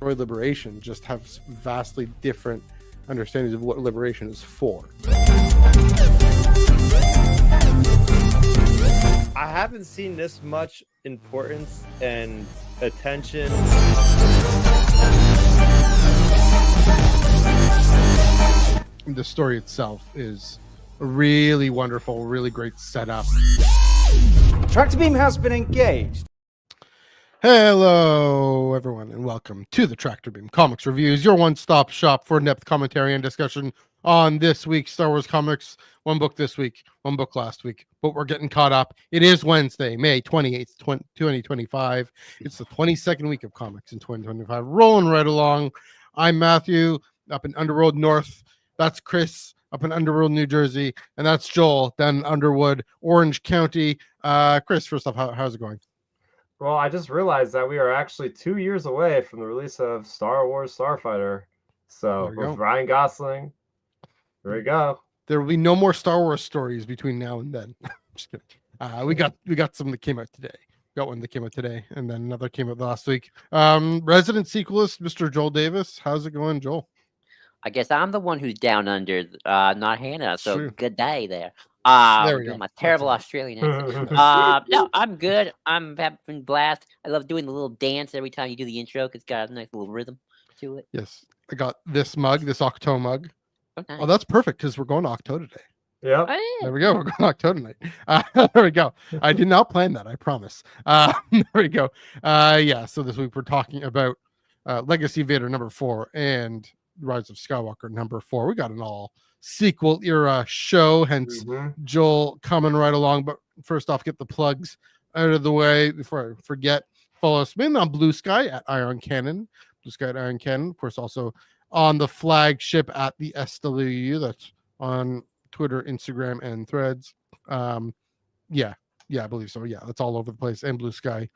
or liberation just have vastly different understandings of what liberation is for. I haven't seen this much importance and attention. The story itself is a really wonderful, really great setup. Tractor beam has been engaged. Hello, everyone, and welcome to the Tractor Beam Comics Reviews, your one-stop shop for in-depth commentary and discussion on this week's Star Wars comics. One book this week, one book last week, but we're getting caught up. It is Wednesday, May 28th, 2025. It's the 22nd week of comics in 2025. Rolling right along. I'm Matthew, up in Underworld North. That's Chris, up in Underworld, New Jersey. And that's Joel, down in Underwood, Orange County. Chris, first off, how's it going? Well, I just realized that we are actually 2 years away from the release of Star Wars Starfighter. So with Ryan Gosling, here we go. There will be no more Star Wars stories between now and then. Just kidding. We got some that came out today. Got one that came out today, and then another came out last week. Resident sequelist, Mr. Joel Davis. How's it going, Joel? I guess I'm the one who's down under, not Hannah. So True. Good day there. There we go. My terrible Australian accent. No, I'm good. I'm having blast. I love doing the little dance every time you do the intro because it's got a nice little rhythm to it. Yes, I got this mug, this Octo mug. Oh, nice. Oh, that's perfect because we're going to Octo today. Yep. Oh, yeah. There we go. We're going to Octo tonight. There we go. I did not plan that. I promise. There we go. Yeah. So this week we're talking about Legacy Vader #4 and Rise of Skywalker #4. We got an all sequel era show, hence Joel coming right along. But first off, get the plugs out of the way before I forget. Follow us on Blue Sky at Iron Cannon. Blue Sky at Iron Cannon. Of course, also on the flagship at the SWU. That's on Twitter, Instagram, and Threads. Yeah, I believe so. Yeah, that's all over the place. And Blue Sky.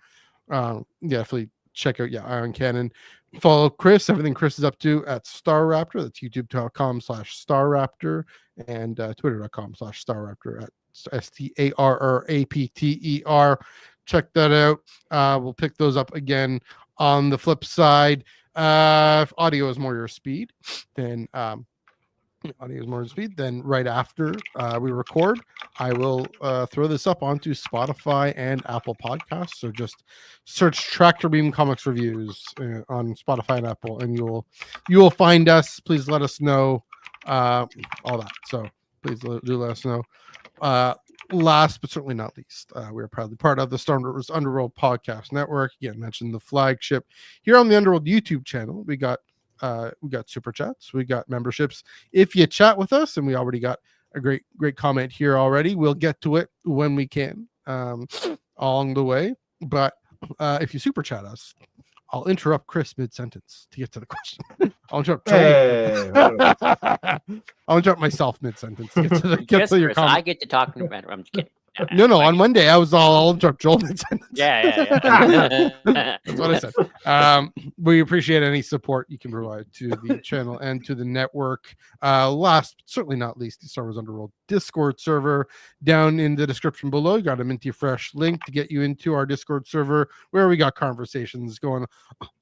Definitely check out Iron Cannon. Follow Chris, everything Chris is up to at Star Raptor. That's youtube.com/Star Raptor and twitter.com/Star Raptor at STARRAPTER. Check that out. We'll pick those up again on the flip side. If audio is more your speed, then right after we record, I will throw this up onto Spotify and Apple Podcasts. So just search Tractor Beam Comics Reviews on Spotify and Apple, and you will find us. Please let us know all that. So please do let us know. Last but certainly not least, we are proudly part of the Star Wars Underworld Podcast Network. Again, mentioned the flagship here on the Underworld YouTube channel. We got super chats, we got memberships. If you chat with us, and we already got a great comment here already, we'll get to it when we can along the way. But if you super chat us, I'll interrupt Chris mid-sentence to get to the question. I'll interrupt I'll interrupt myself mid-sentence to get to your comment. I get to talk. I'm just kidding. No. On Monday, I'll interrupt Joel mid-sentence. Yeah. That's what I said. We appreciate any support you can provide to the channel and to the network. Last but certainly not least, the Star Wars Underworld Discord server down in the description below. You got a minty fresh link to get you into our Discord server where we got conversations going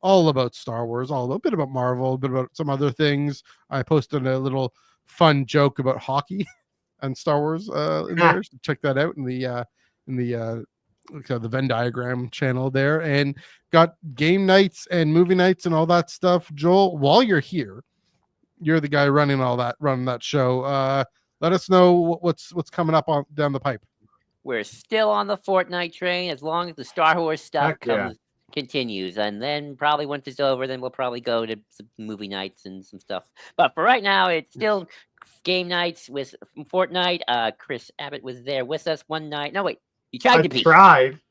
all about Star Wars, all a bit about Marvel, a bit about some other things. I posted a little fun joke about hockey and Star Wars in there. So check that out in the Venn diagram channel there, and got game nights and movie nights and all that stuff. Joel, while you're here, you're the guy running that show. Let us know what's coming up down the pipe. We're still on the Fortnite train as long as the Star Wars stuff continues, and then probably once it's over, then we'll probably go to some movie nights and some stuff. But for right now, it's still game nights with Fortnite. Chris Abbott was there with us one night. No, wait. You tried to be.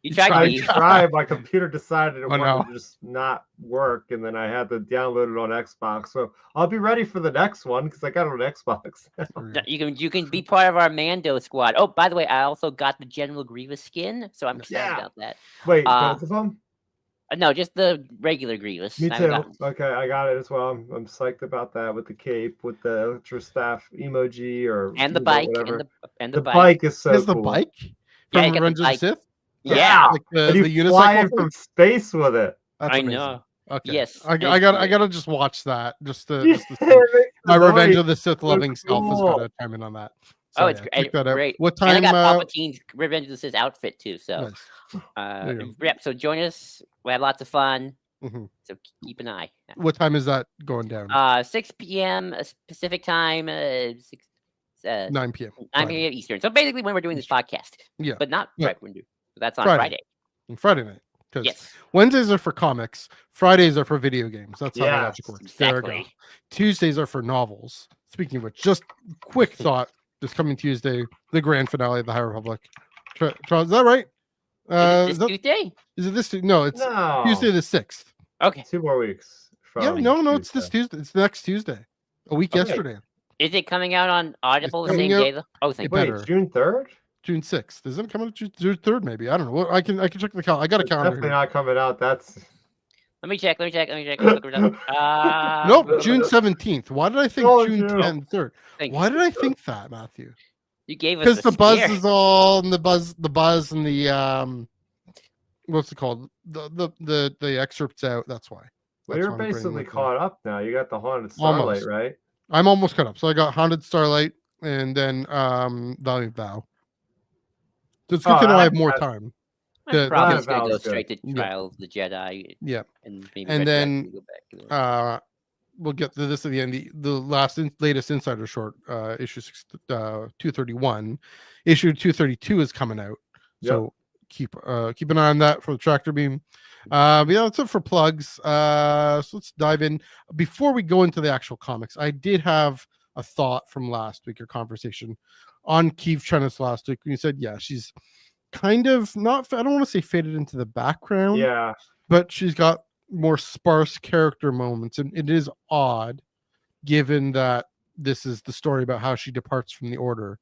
You tried. My computer decided it wanted to just not work, and then I had to download it on Xbox. So I'll be ready for the next one because I got it on Xbox. You can be part of our Mando squad. Oh, by the way, I also got the General Grievous skin, so I'm excited about that. Wait, both of them? No, just the regular Grievous. Me too. Okay, I got it as well. I'm psyched about that with the cape, with the Ultra Staff emoji, and the bike, and the bike is so cool. The bike? From Revenge of the Sith? Yeah. Like the you unicycle flying from space with it. That's I amazing. know. Okay. Yes, I it's gotta just watch that. Just to see. My Revenge of the Sith loving self has got to chime in on that. So, Oh, it's check that out. great. What And I time? got Palpatine's Revenge of the Sith outfit too. So, Nice. There you go. yep. So join us. We had lots of fun. Mhm. So keep an eye. What time is that going down? 6 p.m. Pacific time. 9 p.m. 9 p.m. Eastern. So basically, when we're doing this podcast. Yeah. But not Yeah. right when we do. So that's on Friday. Friday night. Because Yes. Wednesdays are for comics. Fridays are for video games. That's how the logic works. There we Exactly. go. Tuesdays are for novels. Speaking of which, just quick thought. This coming Tuesday, the grand finale of the High Republic. Charles, is that right? Is it this Tuesday? Is it this? No, it's Tuesday the 6th. Okay. 2 more weeks. Yeah, no, it's this Tuesday. It's next Tuesday. A week yesterday. Is it coming out on Audible the coming same out- day? Oh, thank Wait, better. June 3rd? June 6th. Is it coming out June 3rd? Maybe. I don't know. Well, I can check the calendar. I got a calendar. Definitely Here. not coming out. That's Let me check. Nope, Nope, June 17th. Why did I think Oh, June no. 10th, 3rd? Why did I think that, Matthew? You gave us Because the buzz scare. is all and the buzz and the what's it called? The excerpts out. That's why. well, That's you're why I'm bringing basically it up. caught up now. You got the Haunted Starlight, Almost. right? I'm almost caught up. So I got Haunted Starlight and then Valiant Vow. So it's good to know I have more time. I'm probably the- just gonna go Valve's good. straight to Yeah. Trial of the Jedi. Yeah. And maybe And then, retroactively go back. We'll get to this at the end. The latest Insider Short, issue 231, issue 232 is coming out. So keep an eye on that for the tractor beam. But yeah, that's it for plugs. So let's dive in. Before we go into the actual comics, I did have a thought from last week, your conversation on Keeve Trennis last week. You said, yeah, she's kind of not, I don't want to say faded into the background. Yeah. But she's got more sparse character moments, and it is odd given that this is the story about how she departs from the order.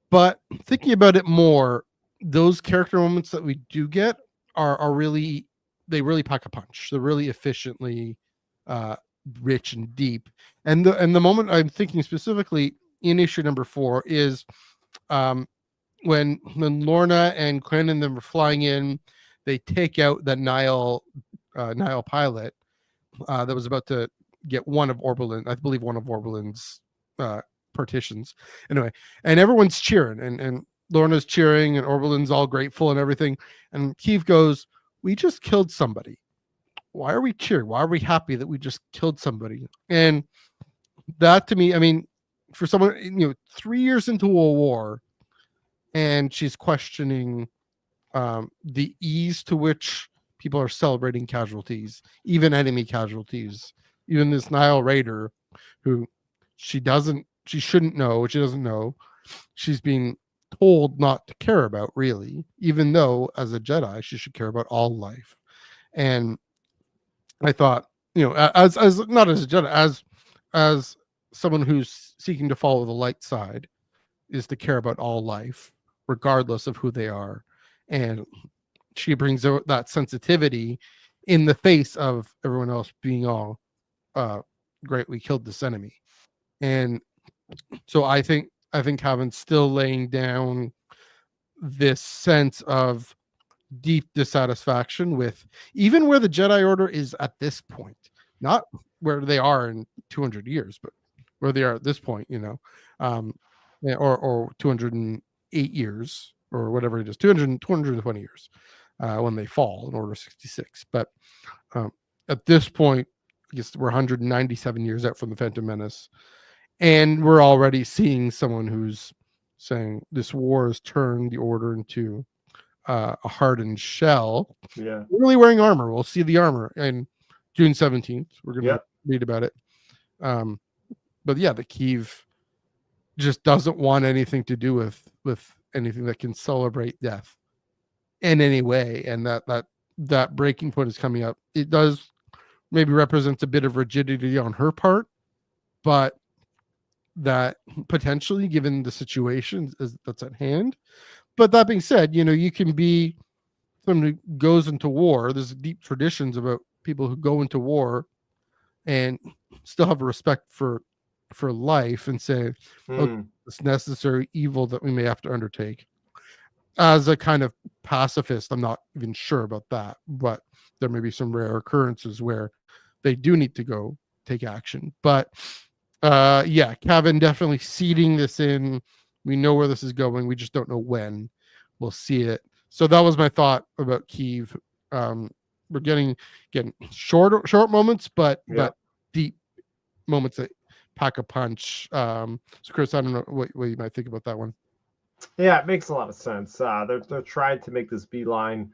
But thinking about it more, those character moments that we do get are really, they really pack a punch. They're really efficiently rich and deep. And the moment I'm thinking specifically in issue number 4 is when Lorna and Quinn and them are flying in, they take out the Nile pilot that was about to get one of Oberlin's partitions. Anyway, and everyone's cheering, and Lorna's cheering, and Oberlin's all grateful and everything. And Keeve goes, "We just killed somebody. Why are we cheering? Why are we happy that we just killed somebody?" And that to me, I mean, for someone 3 years into a war, and she's questioning the ease to which people are celebrating casualties, even enemy casualties, even this Nile Raider, who she shouldn't know, she doesn't know, she's being told not to care about, really, even though as a Jedi she should care about all life. And I thought, as not as a Jedi, as someone who's seeking to follow the light side, is to care about all life, regardless of who they are. And she brings out that sensitivity in the face of everyone else being all great, we killed this enemy. And so I think Haven's still laying down this sense of deep dissatisfaction with even where the Jedi Order is at this point, not where they are in 200 years, but where they are at this point, or 208 years or whatever it is, 220 years when they fall in Order 66. But at this point, I guess we're 197 years out from the Phantom Menace, and we're already seeing someone who's saying this war has turned the Order into a hardened shell. Yeah. We're really wearing armor. We'll see the armor in June 17th. We're going to read about it. But yeah, the Keeve just doesn't want anything to do with anything that can celebrate death in any way. And that breaking point is coming up. It does maybe represents a bit of rigidity on her part, but that potentially, given the situation that's at hand. But that being said, you can be someone who goes into war. There's deep traditions about people who go into war and still have a respect for life and say, oh, it's necessary evil that we may have to undertake. as a kind of pacifist, I'm not even sure about that, but there may be some rare occurrences where they do need to go take action. But yeah, Kevin definitely seeding this in. We know where this is going. We just don't know when we'll see it. So that was my thought about Kyiv. We're getting short moments, but deep moments that pack a punch. So Chris, I don't know what you might think about that one. Yeah, it makes a lot of sense. They're trying to make this beeline.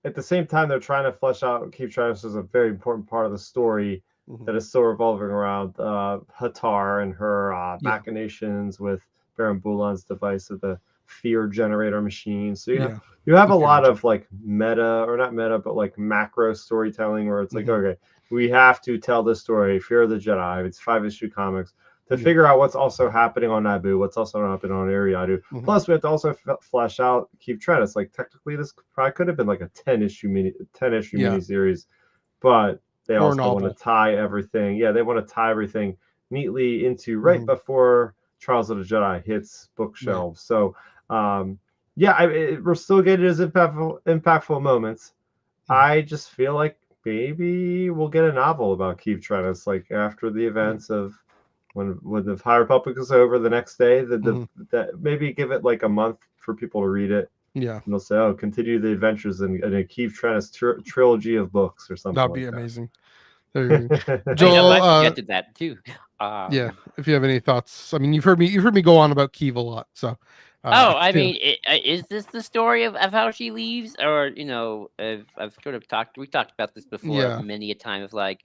At the same time, they're trying to flesh out Keith Travis as a very important part of the story that is still revolving around Hatar and her machinations with Baron Bulan's device of the fear generator machine. So you have a lot of like meta, or not meta, but like macro storytelling where it's like, okay, we have to tell this story, Fear of the Jedi. It's 5-issue comics. To figure out what's also happening on Naboo, what's also happening on Eriadu. Plus, we have to also flesh out Keith Trennis. Like, technically, this probably could have been like a 10-issue miniseries, but they also want to tie everything. Yeah, they want to tie everything neatly into right before Trials of the Jedi hits bookshelves. So, we're still getting those impactful moments. I just feel like maybe we'll get a novel about Keith Trennis, like after the events of when the High Republic is over the next day, that maybe give it like a month for people to read it. Yeah. And they'll say, oh, continue the adventures in a Keith Trennis trilogy of books or something. That'd be amazing. Joel, I suggested that too. Yeah. If you have any thoughts, I mean, you've heard me go on about Keith a lot, so. I mean, is this the story of how she leaves, or I've sort of we talked about this before many a time of like,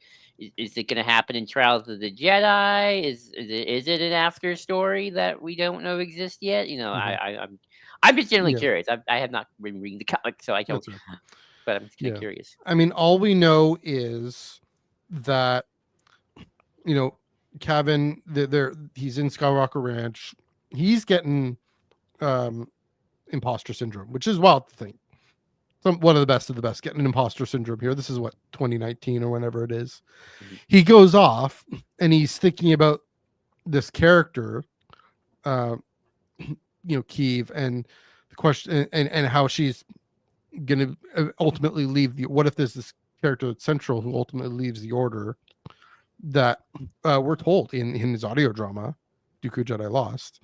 is it going to happen in Trials of the Jedi? Is it an after story that we don't know exists yet? I'm just generally curious. I have not been reading the comic, so I don't. But I'm just curious. I mean, all we know is that Kevin, he's in Skywalker Ranch. He's getting imposter syndrome, which is wild to think. One of the best getting an imposter syndrome here. This is what, 2019 or whenever it is. He goes off and he's thinking about this character, Kyiv, and the question and how she's gonna ultimately leave what if there's this character that's central who ultimately leaves the order that we're told in his audio drama, Dooku Jedi Lost.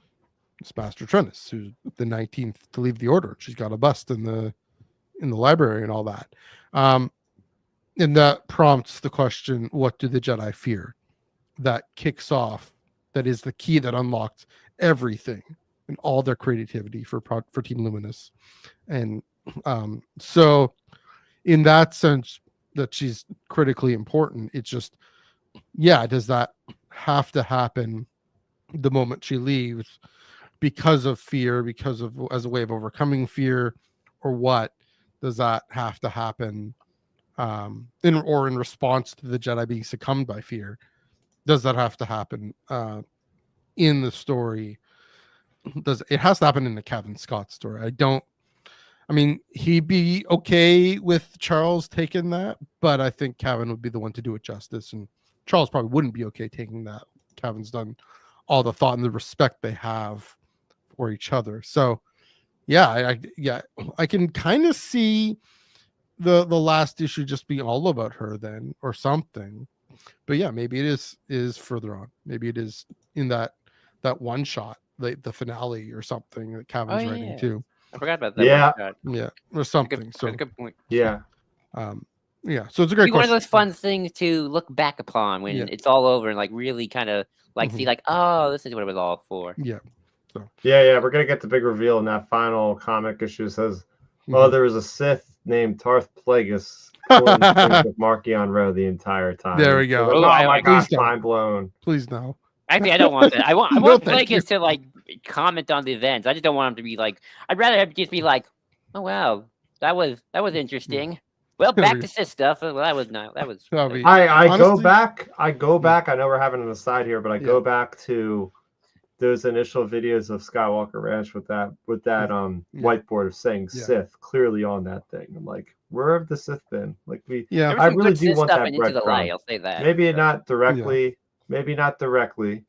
It's Master Trennis, who's the 19th to leave the order. She's got a bust in the library and all that. And that prompts the question, what do the Jedi fear? That kicks off, that is the key that unlocked everything and all their creativity for Team Luminous. And so in that sense that she's critically important, it's just, does that have to happen the moment she leaves? Because of fear, as a way of overcoming fear, or what does that have to happen in response to the Jedi being succumbed by fear? Does that have to happen in the story? It has to happen in the Kevin Scott story? I mean, he'd be okay with Charles taking that, but I think Kevin would be the one to do it justice, and Charles probably wouldn't be okay taking that. Kevin's done all the thought and the respect they have for each other. So I can kind of see the last issue just being all about her then, or something. But maybe it is further on. Maybe it is in that one shot, like the finale or something that Kevin's writing too. I forgot about that. Or something. That's a good point. So it's a great question. One of those fun things to look back upon when it's all over and like really kind of like see like, oh, this is what it was all for. So. We're gonna get the big reveal in that final comic issue. It says, there was a Sith named Tarth Plagueis with Markion Row the entire time. There we go. So my gosh, mind blown. Please no. Actually, I don't want that. I want Plagueis to like comment on the events. I just don't want him to be like. I'd rather have just be like, oh wow, that was interesting. Well, back to Sith stuff. Well, that was not. That was. I go back. I know we're having an aside here, but I go back to those initial videos of Skywalker Ranch with that whiteboard of saying Sith clearly on that thing. I'm like, where have the Sith been? Like I really do want that breadcrumb. I'll say that. Maybe not directly,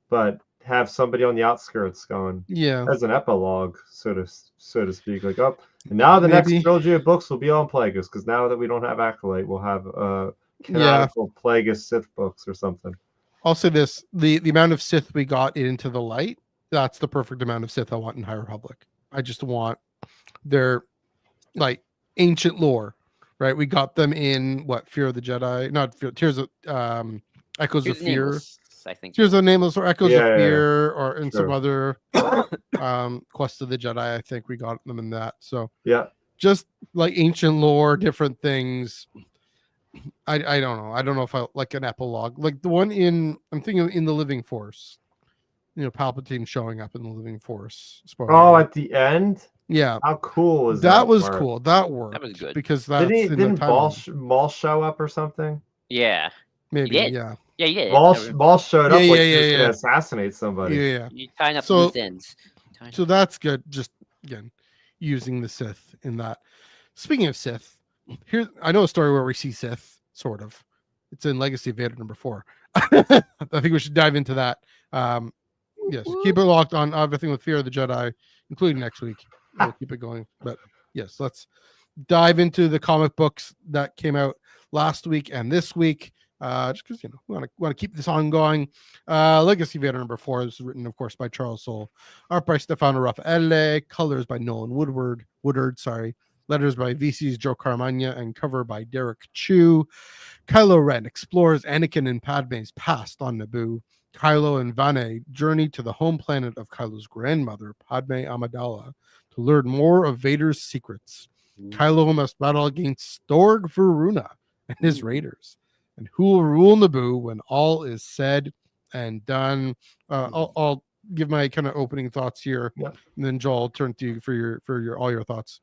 but have somebody on the outskirts going Yeah. as an epilogue, so to speak. Like, oh, and now the next Maybe. trilogy of books will be on Plagueis, because now that we don't have Acolyte, we'll have Yeah. canonical Plagueis Sith books or something. I'll say this: the amount of Sith we got into the light, that's the perfect amount of Sith I want in High Republic. I just want their like ancient lore, right? We got them in what Fear of the Jedi, not Fear, Tears of Echoes of Here's Fear, Nameless, I think. Tears of Nameless, or Echoes Yeah, of yeah, yeah. Fear, or in some Sure. other Quest of the Jedi. I think we got them in that. So Yeah. just like ancient lore, different things. I don't know. I don't know if I like an epilogue, like the one I'm thinking in the Living Force. You know, Palpatine showing up in the Living Force. Spoiler Oh, alert. at the end? Yeah, How cool was that that? was part? cool. That worked. That was good. Because that's Didn't Maul show up or something? Yeah. maybe did. yeah. Yeah, you did. Maul showed up Yeah, like yeah, he was yeah, gonna yeah. assassinate somebody. Yeah. You tying up So- loose ends. So that's good. Just again, using the Sith in that. Speaking of Sith, I know a story where we see Sith, sort of. It's in Legacy of Vader number 4. I think we should dive into that. Yes, keep it locked on everything with Fear of the Jedi, including next week. We'll keep it going. But yes, let's dive into the comic books that came out last week and this week. Just because we want to keep this ongoing. Legacy Vader number 4. This is written, of course, by Charles Soule, art by Stefano Raffaele, colors by Nolan Woodard. Sorry, letters by VC's Joe Caramagna, and cover by Derek Chu. Kylo Ren explores Anakin and Padme's past on Naboo. Kylo and Vane journey to the home planet of Kylo's grandmother, Padme Amidala, to learn more of Vader's secrets. Kylo must battle against Storg Varuna and his raiders. And who will rule Naboo when all is said and done? I'll give my kind of opening thoughts here, Yeah. and then Joel, I'll turn to you for your all your thoughts.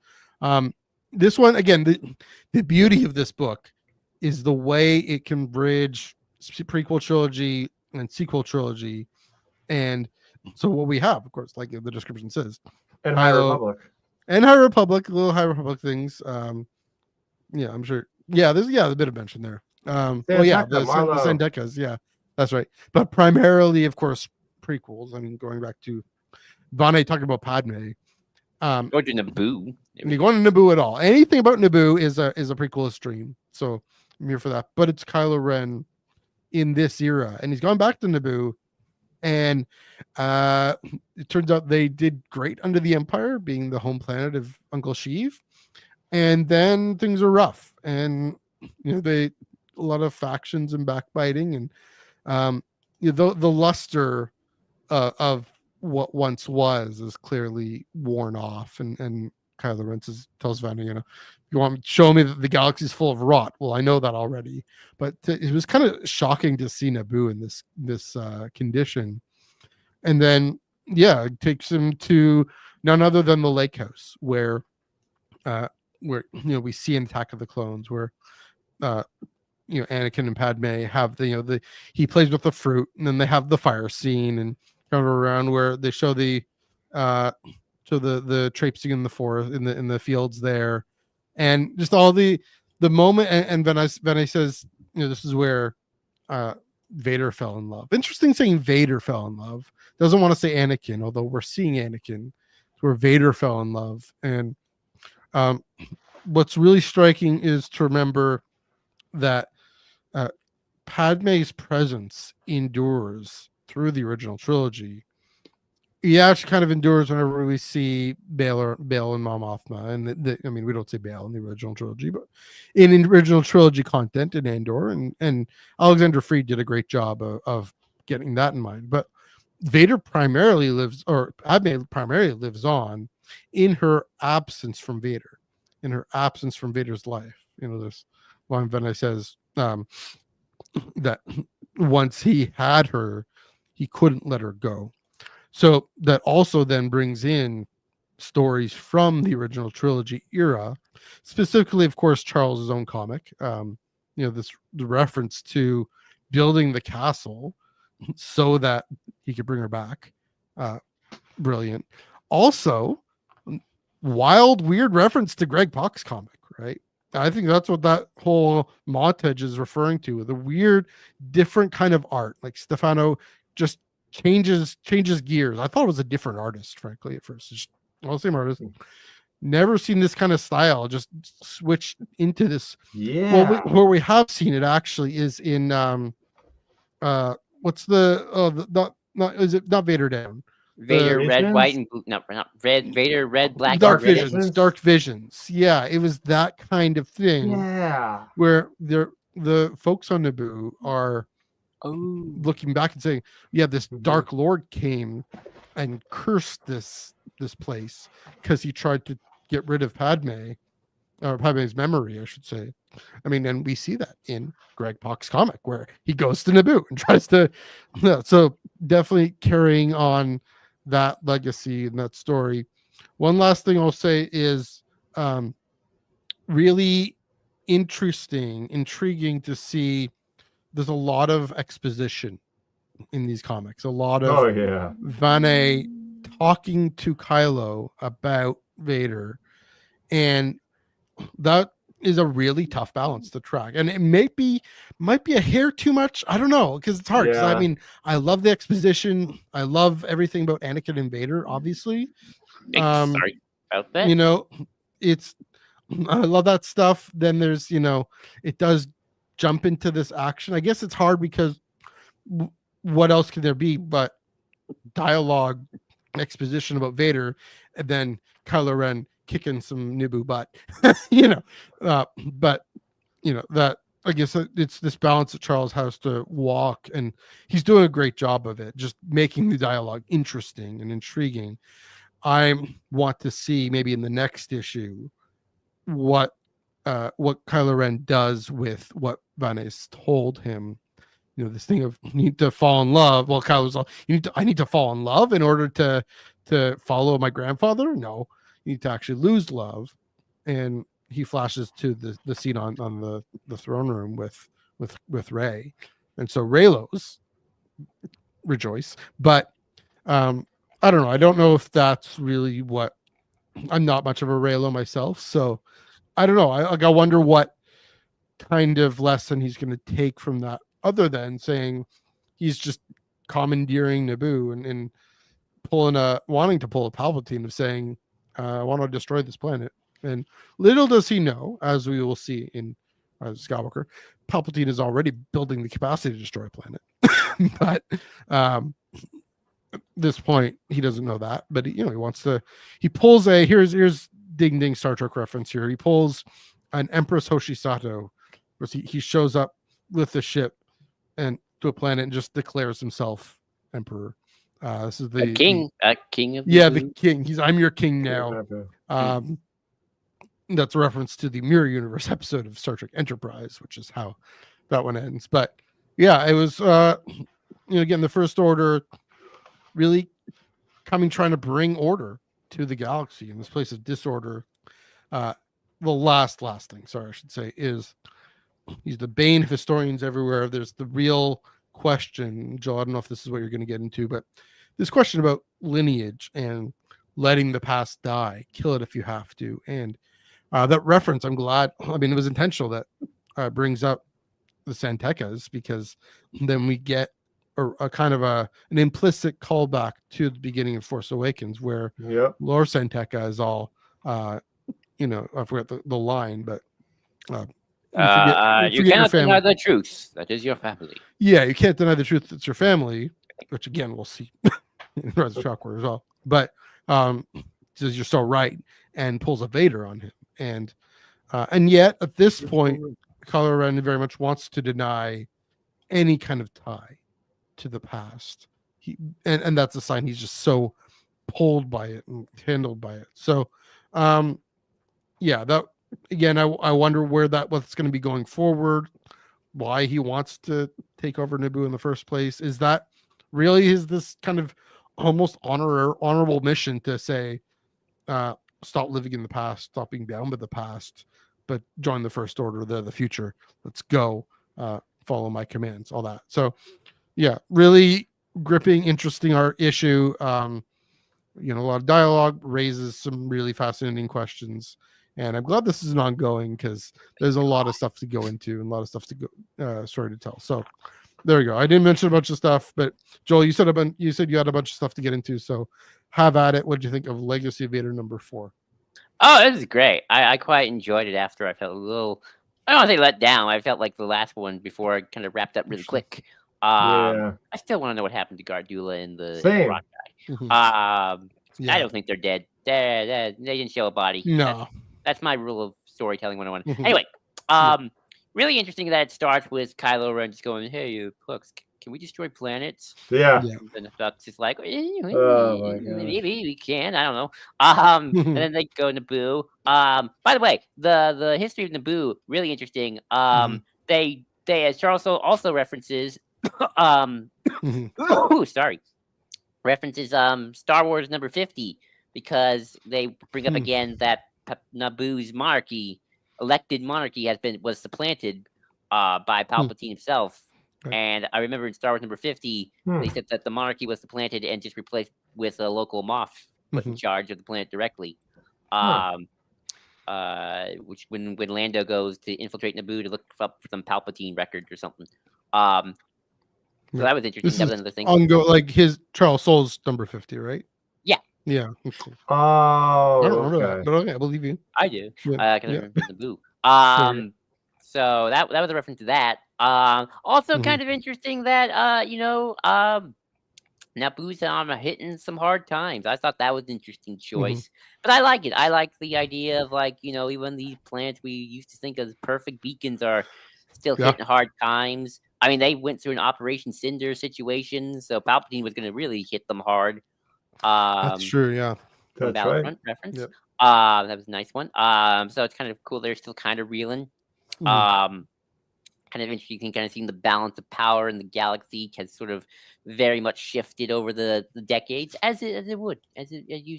This one again, the beauty of this book is the way it can bridge prequel trilogy and sequel trilogy, and so what we have, of course, like the description says, And High Kylo- Republic. and High Republic, little High Republic things. Yeah, I'm sure. Yeah, there's a bit of mention there. Sandeca, The Marlo. Sandecas, yeah, that's right. But primarily, of course, prequels. I mean, going back to Vane talking about Padme. Go to Naboo. You going to Naboo at all? Anything about Naboo is a prequel stream. So I'm here for that. But it's Kylo Ren in this era, and he's gone back to Naboo, and it turns out they did great under the Empire, being the home planet of Uncle Sheev, and then things are rough, and a lot of factions and backbiting, and the luster of what once was is clearly worn off, and Kylo Ren tells Vanna, you want to show me that the galaxy is full of rot? Well, I know that already, but it was kind of shocking to see Naboo in this condition. And then, it takes him to none other than the lake house, where we see an Attack of the Clones, where Anakin and Padme have he plays with the fruit, and then they have the fire scene, and kind of around where they show the traipsing in the forest, in the fields there, and just all the moment. And Vene says, this is where Vader fell in love. Interesting saying Vader fell in love. Doesn't want to say Anakin, although we're seeing Anakin. It's where Vader fell in love. And what's really striking is to remember that Padme's presence endures through the original trilogy. Yeah, she kind of endures whenever we see Bail and Mom Mothma, and I mean, we don't say Bail in the original trilogy, but in original trilogy content in Andor, and Alexander Freed did a great job of getting that in mind. But Vader primarily Padme primarily lives on in her absence from Vader, in her absence from Vader's life. This line Vene says that once he had her, he couldn't let her go. So that also then brings in stories from the original trilogy era, specifically, of course, Charles's own comic. The reference to building the castle so that he could bring her back. Brilliant. Also, wild, weird reference to Greg Pak's comic, right? I think that's what that whole montage is referring to, the weird, different kind of art. Like Stefano just changes gears. I thought it was a different artist, frankly, at first. It's just all the same artist. Never seen this kind of style just switch into this. Yeah. Well, where we have seen it actually is in what's the not is it not Vader Down? Vader, red, Visions? white, and blue. No, not red. Vader, red, black, Dark and red. Visions. Dark Visions. Yeah, it was that kind of thing Yeah. where the folks on Naboo are Oh, looking back and saying, yeah, this Mhm. Dark Lord came and cursed this place because he tried to get rid of Padme, or Padme's memory, I should say. I mean, and we see that in Greg Pak's comic where he goes to Naboo and tries to, so definitely carrying on that legacy and that story. One last thing I'll say is really intriguing to see. There's a lot of exposition in these comics, a lot of Oh yeah. Vane talking to Kylo about Vader, and that is a really tough balance to track. And it might be a hair too much. I don't know, because it's hard. 'Cause I Yeah. mean, I love the exposition. I love everything about Anakin and Vader, obviously. sorry about that. You know, it's I love that stuff. Then there's, it does jump into this action. I guess it's hard because what else could there be but dialogue, exposition about Vader, and then Kylo Ren kicking some Naboo butt, but that, I guess it's this balance that Charles has to walk, and he's doing a great job of it, just making the dialogue interesting and intriguing. I want to see maybe in the next issue what Kylo Ren does with what Vanessa told him. This thing of you need to fall in love. Well, Kylo's all, I need to fall in love in order to follow my grandfather. No, you need to actually lose love. And he flashes to the scene on the throne room with Rey, and so Reylos rejoice. But I don't know. I don't know if that's really what. I'm not much of a Reylo myself, so I don't know. I wonder what kind of lesson he's going to take from that, other than saying he's just commandeering Naboo and wanting to pull a Palpatine of saying, I want to destroy this planet. And little does he know, as we will see in Skywalker, Palpatine is already building the capacity to destroy a planet. But at this point, he doesn't know that. But he wants to. He pulls a here's ding ding Star Trek reference here. He pulls an Empress Hoshisato, where he shows up with the ship and to a planet and just declares himself emperor. This is the king of the king. I'm your king now. Okay. That's a reference to the Mirror Universe episode of Star Trek Enterprise, which is how that one ends. But yeah, it was again, the First Order really trying to bring order to the galaxy in this place of disorder. The last thing, sorry, I should say, is he's the bane of historians everywhere. There's the real question, Joe, I don't know if this is what you're going to get into, but this question about lineage and letting the past die, kill it if you have to. And that reference, I'm glad, it was intentional that brings up the Santecas, because then we get a kind of an implicit callback to the beginning of Force Awakens, where Lord Santeca is all, I forget the line, but you cannot deny the truth. That is your family. Yeah, you can't deny the truth. It's your family, which again we'll see in Rise of Skywalker as well. But says you're so right, and pulls a Vader on him, and yet at this point, Kylo Ren very much wants to deny any kind of tie to the past. And that's a sign he's just so pulled by it and handled by it. So, that again, I wonder what's going to be going forward, why he wants to take over Naboo in the first place. Is that really this kind of almost honorable mission to say, stop living in the past, stop being bound by the past, but join the First Order, the future. Let's go, follow my commands, all that. So, yeah, really gripping, interesting art issue. A lot of dialogue, raises some really fascinating questions. And I'm glad this is an ongoing, because there's a lot of stuff to go into and a lot of stuff to go story to tell. So there we go. I didn't mention a bunch of stuff, but Joel, you said you had a bunch of stuff to get into, so have at it. What did you think of Legacy of Vader number 4? Oh, it was great. I quite enjoyed it after I felt a little, I don't want to say let down. I felt like the last one before it kind of wrapped up really quick. Yeah. I still want to know what happened to Gardula and the Same. rock guy. Mhm. I don't think they're dead. They didn't show a body. No. That's my rule of storytelling 101. Mhm. Anyway, really interesting that it starts with Kylo Ren just going, "Hey, Hux, can we destroy planets?" Yeah. Yeah. And Hux is like, Oh my God. maybe we can. I don't know. And then they go Naboo. By the way, the history of Naboo really interesting. They as Charles also references sorry, references Star Wars number 50 because they bring up again that Naboo's monarchy, elected monarchy, was supplanted by Palpatine himself. Right. And I remember in Star Wars number 50, they said that the monarchy was supplanted and just replaced with a local Moff put in charge of the planet directly. Which when Lando goes to infiltrate Naboo to look up some Palpatine records or something. So that was interesting. That was another thing. Like his Charles Soule's number 50, right? Yeah. Yeah. Oh, I don't remember that, but okay, I believe you. I do. Yeah. I can remember Naboo. So that was a reference to that. Also kind of interesting that Naboo's hitting some hard times. I thought that was an interesting choice. But I like it. I like the idea of even these planets we used to think as perfect beacons are still hitting hard times. I mean, they went through an Operation Cinder situation, so Palpatine was going to really hit them hard. That's true, yeah. That's Battlefront right. reference. Yep. That was a nice one. So it's kind of cool. They're still kind of reeling. Kind of interesting, kind of seeing the balance of power in the galaxy has sort of very much shifted over the decades, as you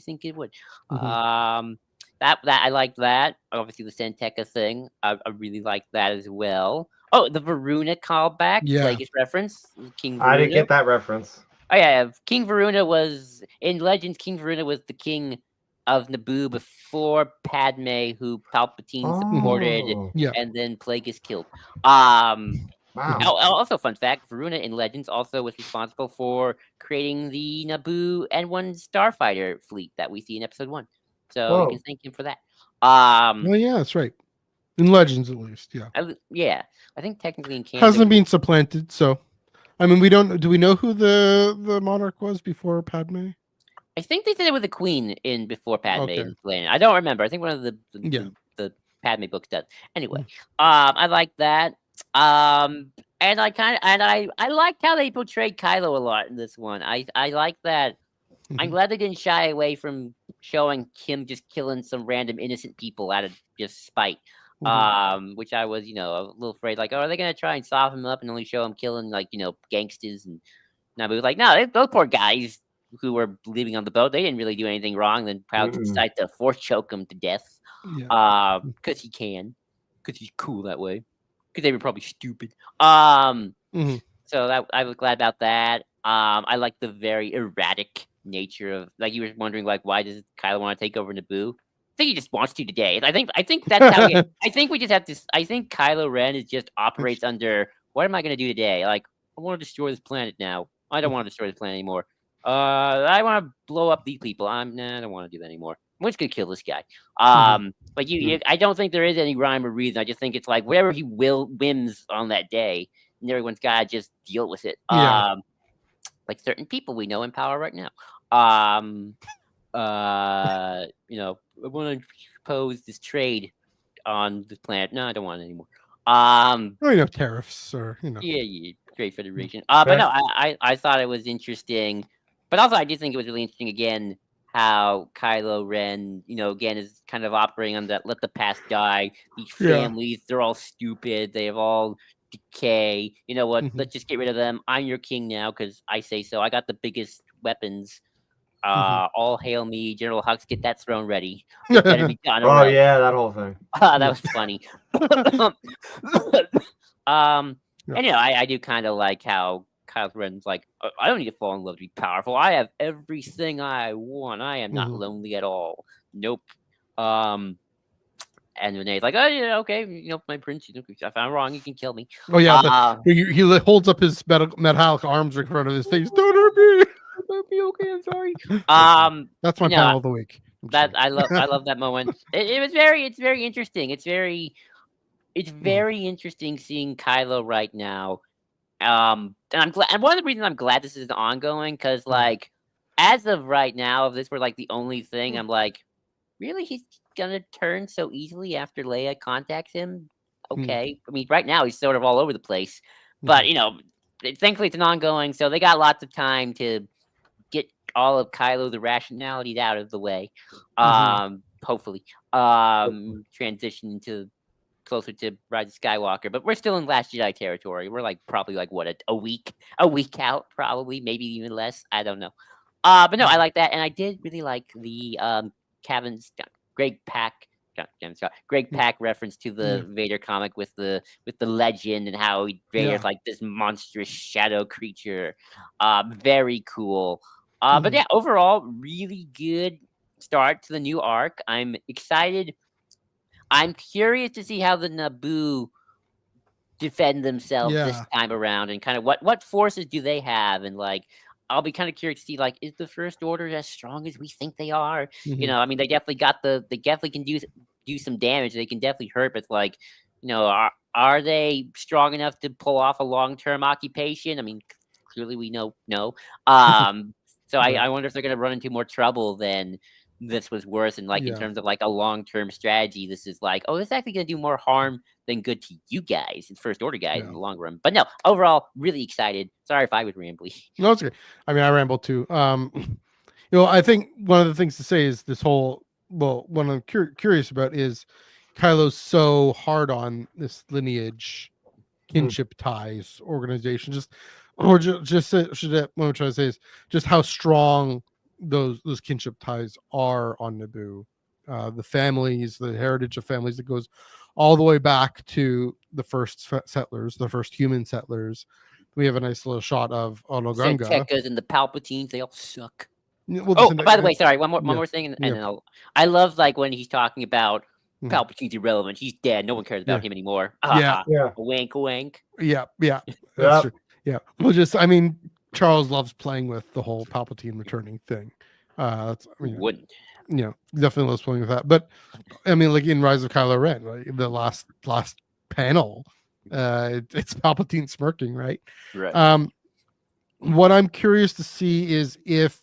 think it would. That I like that. Obviously, the Santeca thing, I really like that as well. Oh, the Varuna callback, Plagueis reference, King Varuna. I didn't get that reference. Oh yeah, King Varuna was in Legends. King Varuna was the king of Naboo before Padme, who Palpatine supported, and then Plagueis killed. Wow. Also, fun fact: Varuna in Legends also was responsible for creating the Naboo N1 starfighter fleet that we see in Episode 1. So you can thank him for that. Well, yeah, that's right. In Legends, at least, yeah. I think technically in canon hasn't been supplanted. So, I mean, do we know who the monarch was before Padme? I think they said it was the Queen in before Padme in Land. I don't remember. I think one of the Padme books does. Anyway, I like that. And I liked how they portrayed Kylo a lot in this one. I like that. I'm glad they didn't shy away from showing him just killing some random innocent people out of just spite. Which I was, a little afraid, like, are they gonna try and soften him up and only show him killing gangsters? And Naboo was like, no, those poor guys who were living on the boat, they didn't really do anything wrong. Then probably decide to force choke him to death, because he can, because he's cool that way. Because they were probably stupid. So that I was glad about that. I like the very erratic nature of, like, you were wondering, like, why does Kylo want to take over Naboo? I think he just wants to today. I think that's how I think we just have to. I think Kylo Ren just operates under, what am I going to do today? Like, I want to destroy this planet now. I don't want to destroy this planet anymore. I want to blow up these people. I don't want to do that anymore. I'm just gonna kill this guy. But I don't think there is any rhyme or reason. I just think it's like whatever he whims on that day, and everyone's gotta just deal with it. Like certain people we know in power right now. I want to propose this trade on this planet. No, I don't want it anymore. Tariffs or Trade Federation. But no, I thought it was interesting. But also, I do think it was really interesting again how Kylo Ren, again is kind of operating on that let the past die. These families, they're all stupid. They have all decay. You know what? Let's just get rid of them. I'm your king now because I say so. I got the biggest weapons. All hail me, General Hux. Get that throne ready. It better be done. Oh yeah, that whole thing. That was funny. And I do kind of like how Kylo Ren's like, I don't need to fall in love to be powerful. I have everything I want. I am not lonely at all. Nope. And And Renee's like, oh yeah, okay, my prince. If I'm wrong, you can kill me. Oh yeah, he holds up his metallic arms in front of his face. Don't hurt me. Don't hurt me. Okay, I'm sorry. That's my panel of the week. I love that moment. It's very interesting. It's very interesting seeing Kylo right now. And I'm glad. And one of the reasons I'm glad this is ongoing, because like as of right now, if this were like the only thing, I'm like, really, he's gonna turn so easily after Leia contacts him? Okay, I mean, right now he's sort of all over the place, but thankfully it's an ongoing, so they got lots of time to get all of Kylo the rationality out of the way. Hopefully, transition to closer to Rise of Skywalker, but we're still in Last Jedi territory. We're like probably like what a week out, probably, maybe even less. I don't know. But no, I like that, and I did really like the Greg Pak reference to the Vader comic with the legend and how Vader's like this monstrous shadow creature. Very cool. But yeah, overall, really good start to the new arc. I'm excited. I'm curious to see how the Naboo defend themselves this time around, and kind of what forces do they have, and like I'll be kind of curious to see like, is the First Order as strong as we think they are? I mean, they definitely can do some damage. They can definitely hurt, but like, are they strong enough to pull off a long-term occupation? I mean, clearly we know no. So I wonder if they're going to run into more trouble than this was worse, and like in terms of like a long-term strategy, this is like, oh, this is actually going to do more harm than good to you guys and First Order guys in the long run. But no, overall, really excited. Sorry if I was rambly. No, it's okay. I mean, I ramble too. I think one of the things to say is this whole, what I'm curious about is Kylo's so hard on this lineage kinship ties organization. What I'm trying to say is just how strong those kinship ties are on Naboo. The families, the heritage of families that goes all the way back to the first settlers, the first human settlers. We have a nice little shot of Onogunga. Sentekas and the Palpatines, they all suck. Well, by the way, sorry, one more thing, and then I love like when he's talking about Palpatine's irrelevant. He's dead. No one cares about him anymore. Wink, wink. Yeah. That's true. Yeah. Well, I mean, Charles loves playing with the whole Palpatine returning thing. Wouldn't. Definitely loves playing with that. But I mean, like in Rise of Kylo Ren, right? The last panel, it's Palpatine smirking, right? Right. What I'm curious to see is if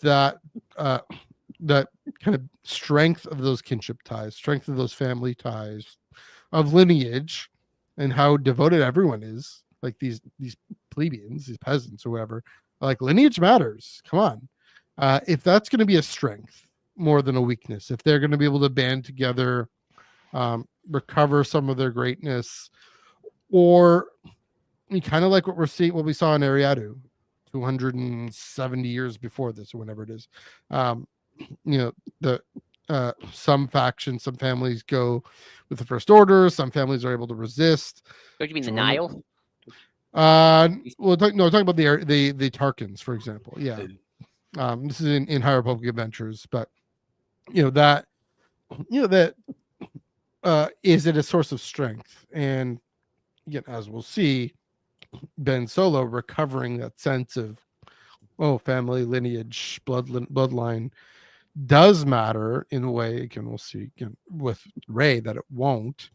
that kind of strength of those kinship ties, strength of those family ties, of lineage, and how devoted everyone is. Like these plebeians, these peasants, or whatever. Like lineage matters. Come on. If that's going to be a strength more than a weakness, if they're going to be able to band together, recover some of their greatness, or kind of like what we saw in Ariadu 270 years before this, or whenever it is. Some factions, some families go with the First Order, some families are able to resist. Don't you mean the Nile? Talking about the Tarkins, for example. Yeah. This is in High Republic Adventures, but that is it a source of strength? And again, as we'll see, Ben Solo recovering that sense of family, lineage, bloodline does matter in a way. Again, we'll see with Rey that it won't.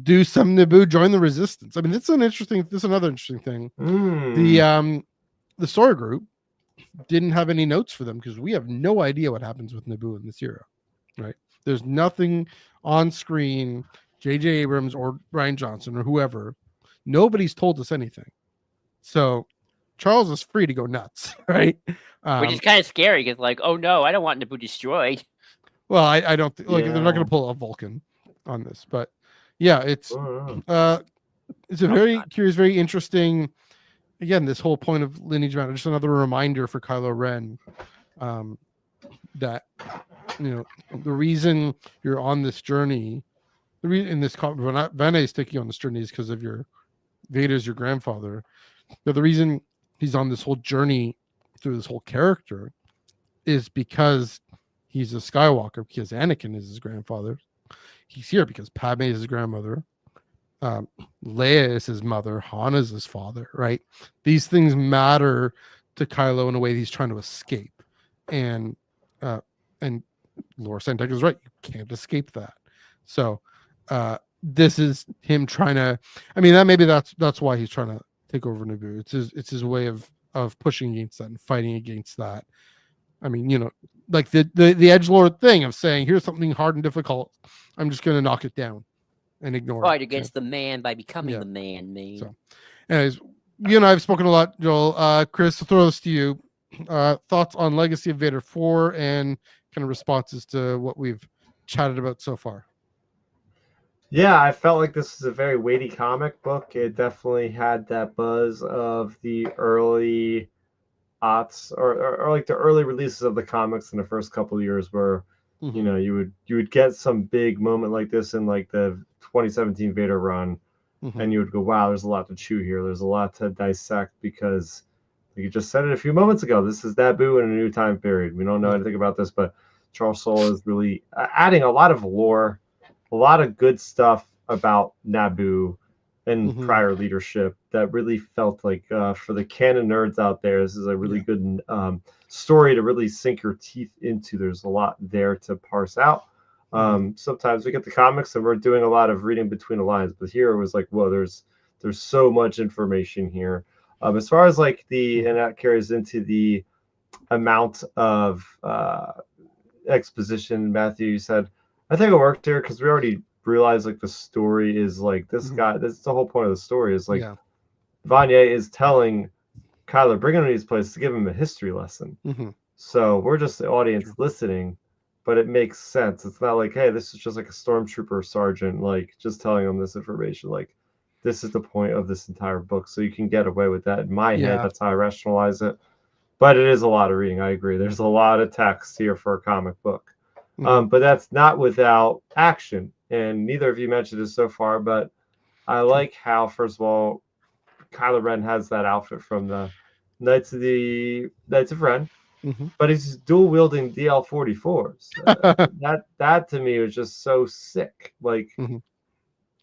Do some Naboo join the Resistance? I mean, this is another interesting thing. The Sora group didn't have any notes for them because we have no idea what happens with Naboo in this era, right? There's nothing on screen. J.J. Abrams or Rian Johnson or whoever, nobody's told us anything. So Charles is free to go nuts, right? Which is kind of scary because, like, oh no, I don't want Naboo destroyed. Well, I don't they're not going to pull a Vulcan on this, but yeah, it's a very curious, very interesting. Again, this whole point of lineage matter, just another reminder for Kylo Ren that the reason you're on this journey, Vene is taking on this journey is because of Vader's your grandfather. But the reason he's on this whole journey through this whole character is because he's a Skywalker, because Anakin is his grandfather. He's here because Padme is his grandmother. Leia is his mother. Han is his father, right? These things matter to Kylo in a way that he's trying to escape. And Laura Santek is right. You can't escape that. So this is him trying to, I mean, that's why he's trying to take over Naboo. It's his way of pushing against that and fighting against that. I mean, you know, like the edgelord thing of saying, here's something hard and difficult. I'm just going to knock it down and ignore Fight it. against the man by becoming the man. So, anyways, you and I have spoken a lot, Joel. Chris, I'll throw this to you. Thoughts on Legacy of Vader 4 and kind of responses to what we've chatted about so far. Yeah, I felt like this was a very weighty comic book. It definitely had that buzz of the early aughts or like the early releases of the comics in the first couple of years where you know you would get some big moment like this in like the 2017 Vader run, and you would go, wow, there's a lot to chew here. There's a lot to dissect because you just said it a few moments ago. This is Naboo in a new time period. We don't know anything about this, but Charles Soule is really adding a lot of lore, a lot of good stuff about Naboo and prior leadership that really felt like for the canon nerds out there, this is a really good story to really sink your teeth into. There's a lot there to parse out. Sometimes we get the comics and we're doing a lot of reading between the lines, but here it was like, whoa, there's so much information here. As far as like and that carries into the amount of exposition, Matthew, you said, I think it worked here because we already realized like the story is like this guy, that's the whole point of the story is like Vanya is telling Kylo, bring him to these places to give him a history lesson. So we're just the audience listening, but it makes sense. It's not like, hey, this is just like a stormtrooper sergeant, like just telling him this information. Like this is the point of this entire book. So you can get away with that. In my head, that's how I rationalize it. But it is a lot of reading. I agree. There's a lot of text here for a comic book. But that's not without action. And neither of you mentioned it so far, but I like how, first of all, Kylo Ren has that outfit from the Knights of Ren, but he's dual wielding DL-44s. That to me was just so sick. Like,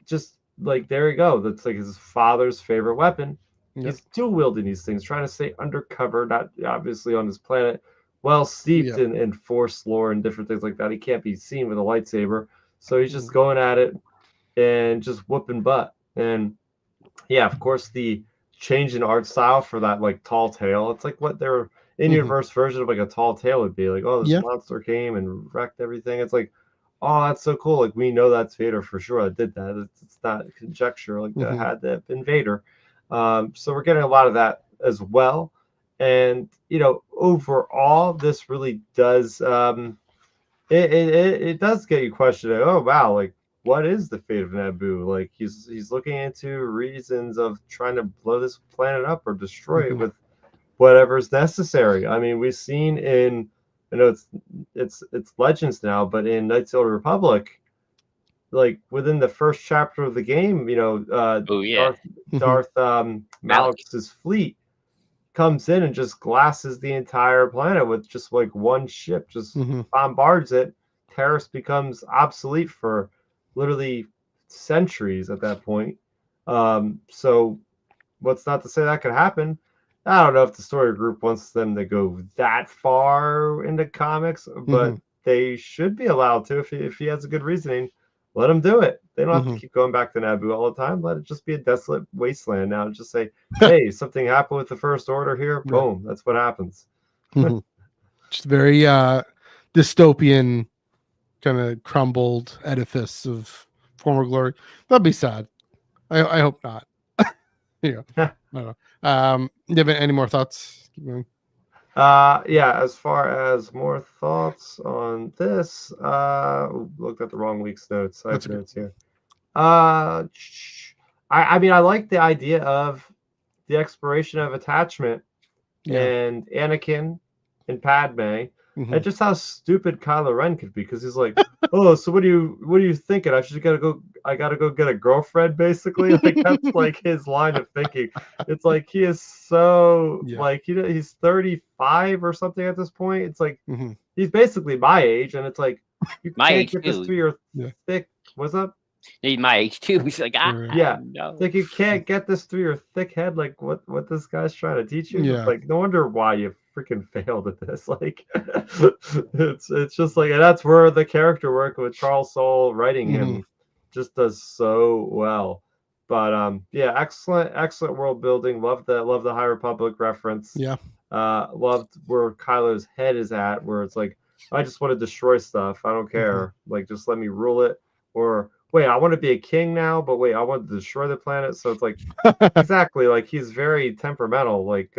just like there you go. That's like his father's favorite weapon. He's dual wielding these things, trying to stay undercover, not obviously on this planet, well steeped in Force lore and different things like that. He can't be seen with a lightsaber, so he's just going at it and just whooping butt. And yeah, of course, the change in art style for that like tall tale. It's like what their in-universe version of like a tall tale would be. Like, oh, this monster came and wrecked everything. It's like, oh, that's so cool. Like we know that's Vader for sure. I did that. It's not conjecture. Like that had to have been Vader. So we're getting a lot of that as well. And you know, overall, this really does it does get you questioning. Oh wow, like what is the fate of Naboo? Like he's looking into reasons of trying to blow this planet up or destroy it with whatever's necessary. I mean, we've seen in, I know it's Legends now, but in Knights of the Old Republic, like within the first chapter of the game, you know, Darth Malak's fleet comes in and just glasses the entire planet with just like one ship, just bombards it. Terrace becomes obsolete for literally centuries at that point. So what's not to say that could happen? I don't know if the story group wants them to go that far into comics, but they should be allowed to if he has a good reasoning. Let him do it. They don't have to keep going back to Naboo all the time. Let it just be a desolate wasteland now. Just say, hey, something happened with the First Order here. Boom. That's what happens. Just very dystopian, kind of crumbled edifice of former glory. That'd be sad. I hope not. Yeah. I don't know. Do you have any more thoughts? Keep going. Yeah, as far as more thoughts on this, looked at the wrong week's notes. I have notes here. I mean, I like the idea of the exploration of attachment and Anakin and Padme, and just how stupid Kylo Ren could be, because he's like, oh, so what are you thinking? I gotta go get a girlfriend, basically. Like that's like his line of thinking. It's like he is so like he's 35 or something at this point. It's like he's basically my age, and it's like, You My can't age get this too. through your Yeah. thick. What's up? Need my age too. He's like, Yeah. no. Like you can't get this through your thick head. Like what this guy's trying to teach you. Yeah. Like no wonder why you freaking failed at this. Like it's just like, and that's where the character work with Charles Soule writing him just does so well. But yeah, excellent world building. Love the High Republic reference. Yeah. Loved where Kylo's head is at, where it's like, I just want to destroy stuff. I don't care. Like just let me rule it. Or wait, I want to be a king now, but wait, I want to destroy the planet. So it's like exactly like he's very temperamental, like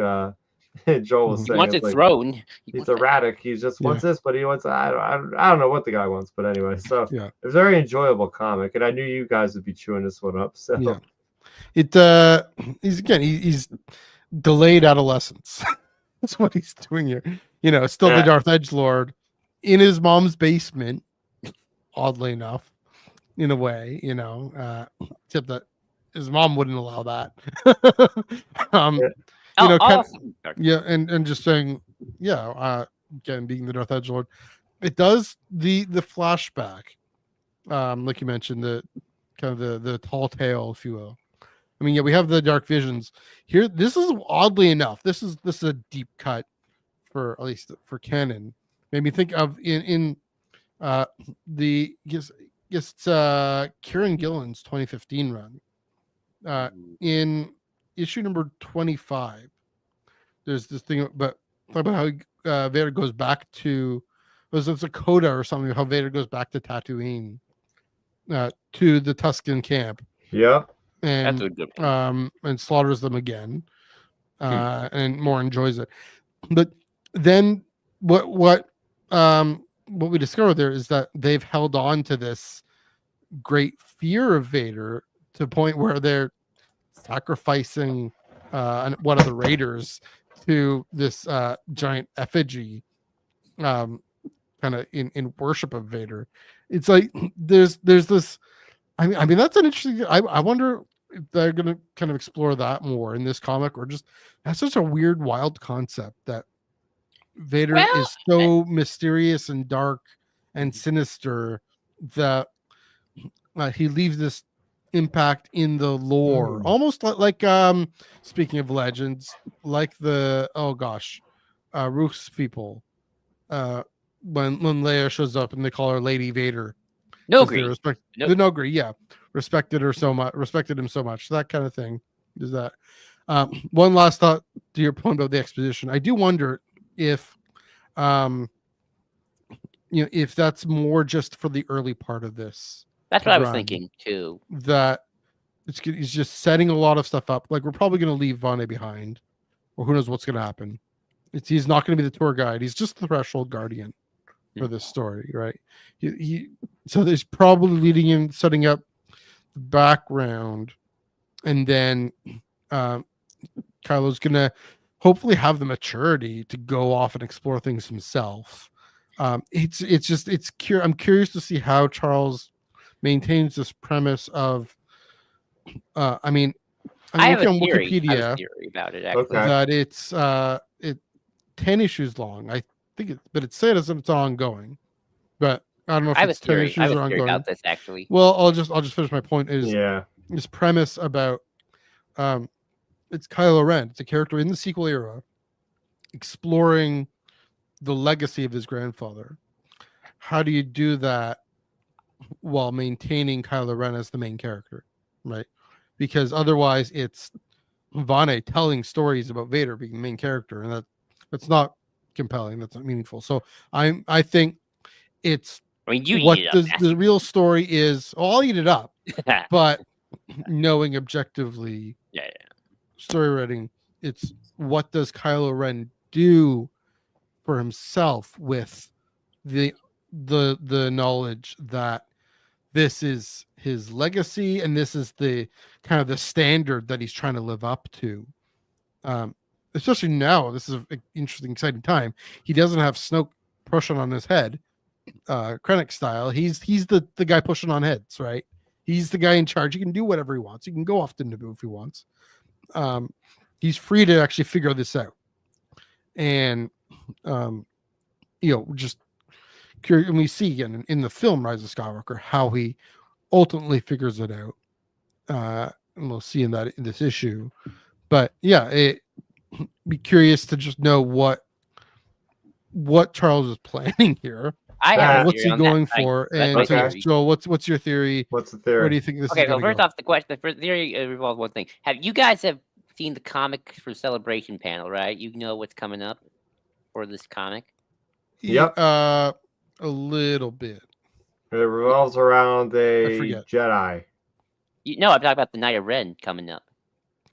Joel was He saying. wants It's a like throne. he's erratic. He just wants this, but he wants I don't know what the guy wants, but anyway. So Yeah. it's a very enjoyable comic, and I knew you guys would be chewing this one up. So Yeah. He's delayed adolescence. That's what he's doing here. Still the Darth Edgelord in his mom's basement, oddly enough, in a way, except that his mom wouldn't allow that. And just saying, again, being the Darth Edgelord, it does the flashback, like you mentioned, the kind of the tall tale, if you will. I mean, we have the dark visions here. This is oddly enough. This is a deep cut for, at least for canon. Made me think of in the Kieran Gillen's 2015 run. In issue number 25, there's this thing about how Vader goes back to, it's a coda or something, how Vader goes back to Tatooine, to the Tusken camp. Yeah. That's a good one. And slaughters them again, and more enjoys it. But then what we discover there is that they've held on to this great fear of Vader to the point where they're sacrificing one of the raiders to this giant effigy, kind of in worship of Vader. It's like there's this. I mean that's an interesting. I wonder if they're going to kind of explore that more in this comic, or just that's such a weird, wild concept that Vader is so mysterious and dark and sinister that he leaves this impact in the lore, almost like speaking of legends, like the Roof's people, when Leia shows up and they call her Lady Vader. Nogri. The Nogri, respected him so much. That kind of thing is that. One last thought to your point about the exposition. I do wonder if if that's more just for the early part of this. That's what I was thinking too. That he's just setting a lot of stuff up. Like, we're probably going to leave Vane behind, or who knows what's going to happen. He's not going to be the tour guide. He's just the threshold guardian for this story, right? So there's probably leading him, setting up the background, and then Kylo's going to hopefully have the maturity to go off and explore things himself. I'm curious to see how Charles maintains this premise of I have looking a on theory. Wikipedia About it, actually. that it's 10 issues long. I think but it says it's ongoing, but I don't know if it's 10 issues or ongoing. About this, actually. Well, I'll just finish my point. Is this premise about it's Kylo Ren. It's a character in the sequel era exploring the legacy of his grandfather. How do you do that while maintaining Kylo Ren as the main character, right? Because otherwise it's Vane telling stories about Vader being the main character, and that's not compelling. That's not meaningful. So I think it's the real story is. Oh, I'll eat it up, but knowing objectively, story writing, it's what does Kylo Ren do for himself with the knowledge that this is his legacy and this is the kind of the standard that he's trying to live up to. Especially now, this is an interesting, exciting time. He doesn't have Snoke pushing on his head, Krennic style. He's the guy pushing on heads, right? He's the guy in charge. He can do whatever he wants. He can go off to Naboo if he wants. He's free to actually figure this out. And just curious, and we see again in the film Rise of Skywalker how he ultimately figures it out. And we'll see in this issue. But yeah, be curious to just know what Charles is planning here. I have a What's theory he on going that. for? That's And my so, theory. Joel, what's your theory? What's the theory? Where do you think this Okay, is so going to first go? off, the first theory revolves one thing. You guys have seen the comic for Celebration panel, right? You know what's coming up for this comic. Yep. A little bit. It revolves around a forget. Jedi. No, I'm talking about the Knight of Ren coming up.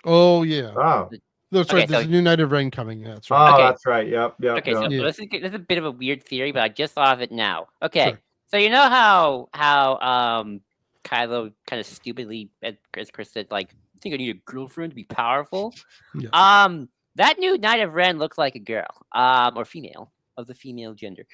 Oh yeah. Oh. No, sorry. Okay, There's so- a new Knight of Ren coming. Yeah, that's Oh, right. Okay. that's right. Yep. Okay, so Yeah. this is a bit of a weird theory, but I just thought of it now. Okay, Sure. so you know how Kylo kind of stupidly, as Chris said, like, I think I need a girlfriend to be powerful. Yeah. That new Knight of Ren looks like a girl, or female of the female gender.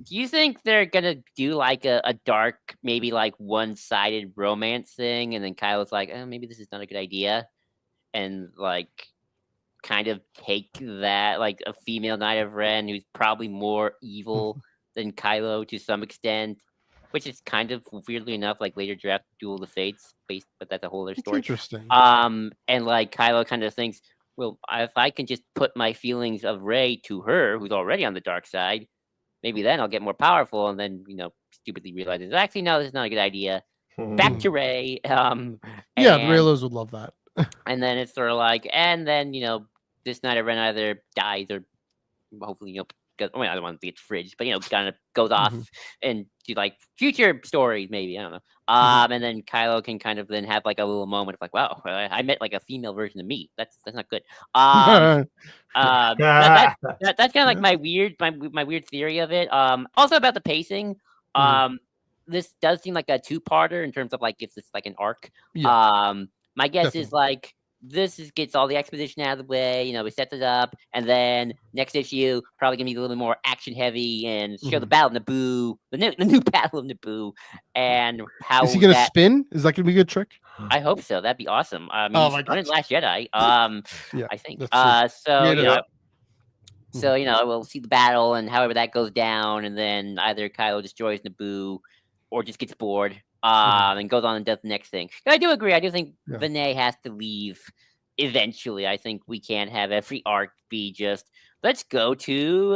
Do you think they're gonna do like a dark, maybe like one-sided romance thing, and then Kylo's like, oh, maybe this is not a good idea, and like kind of take that, like a female Knight of Ren who's probably more evil than Kylo to some extent, which is kind of weirdly enough like later draft Duel of the Fates based, but that's a whole other It's story. interesting. And like Kylo kind of thinks, well, if I can just put my feelings of Rey to her, who's already on the dark side, maybe then I'll get more powerful, and then stupidly realizes actually no, this is not a good idea. Back to Rey. Yeah, the and- Reylos would love that. and then it's sort of like, and then this Knight of Ren either dies or hopefully I don't want to be its fridge, but kind of goes off and do like future stories, maybe, I don't know. And then Kylo can kind of then have like a little moment of like, wow, I met like a female version of me. That's not good. That's kind of like my weird theory of it. Also about the pacing. This does seem like a two-parter in terms of like if it's like an arc. Yeah, my guess definitely. is like gets all the exposition out of the way, we set it up, and then next issue probably gonna be a little bit more action heavy and show the battle of Naboo, the new battle of Naboo, and how is he gonna spin? Is that gonna be a good trick? I hope so. That'd be awesome. Oh He's my done in gosh. Last Jedi. Yeah, I think. that's So creative. So we'll see the battle and however that goes down, and then either Kylo destroys Naboo, or just gets bored, and goes on and does the next thing. I do agree. I do think Vinay has to leave eventually. I think we can't have every arc be just let's go to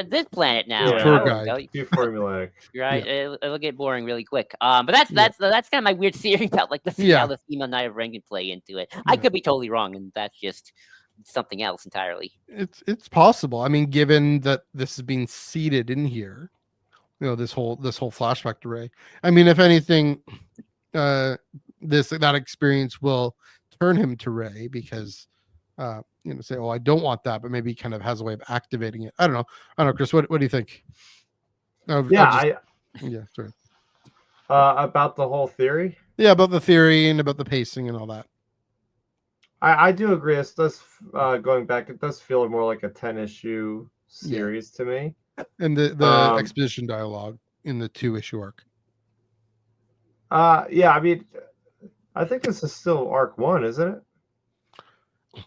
this planet now. Yeah. Tour guide. Too formulaic. Right, it'll get boring really quick. But that's kind of my weird theory about like how the female Knight of Ren can play into it. I could be totally wrong, and that's just something else entirely. It's possible. I mean, given that this is being seeded in here, this whole flashback to Rey. I mean, if anything, that experience will turn him to Rey because say, oh, I don't want that, but maybe he kind of has a way of activating it. I don't know, Chris. What do you think? Sorry. About the whole theory. Yeah, about the theory and about the pacing and all that. I do agree. This does going back. It does feel more like a 10-issue series to me. And the exposition dialogue in the 2-issue arc. I mean, I think this is still arc 1, isn't it?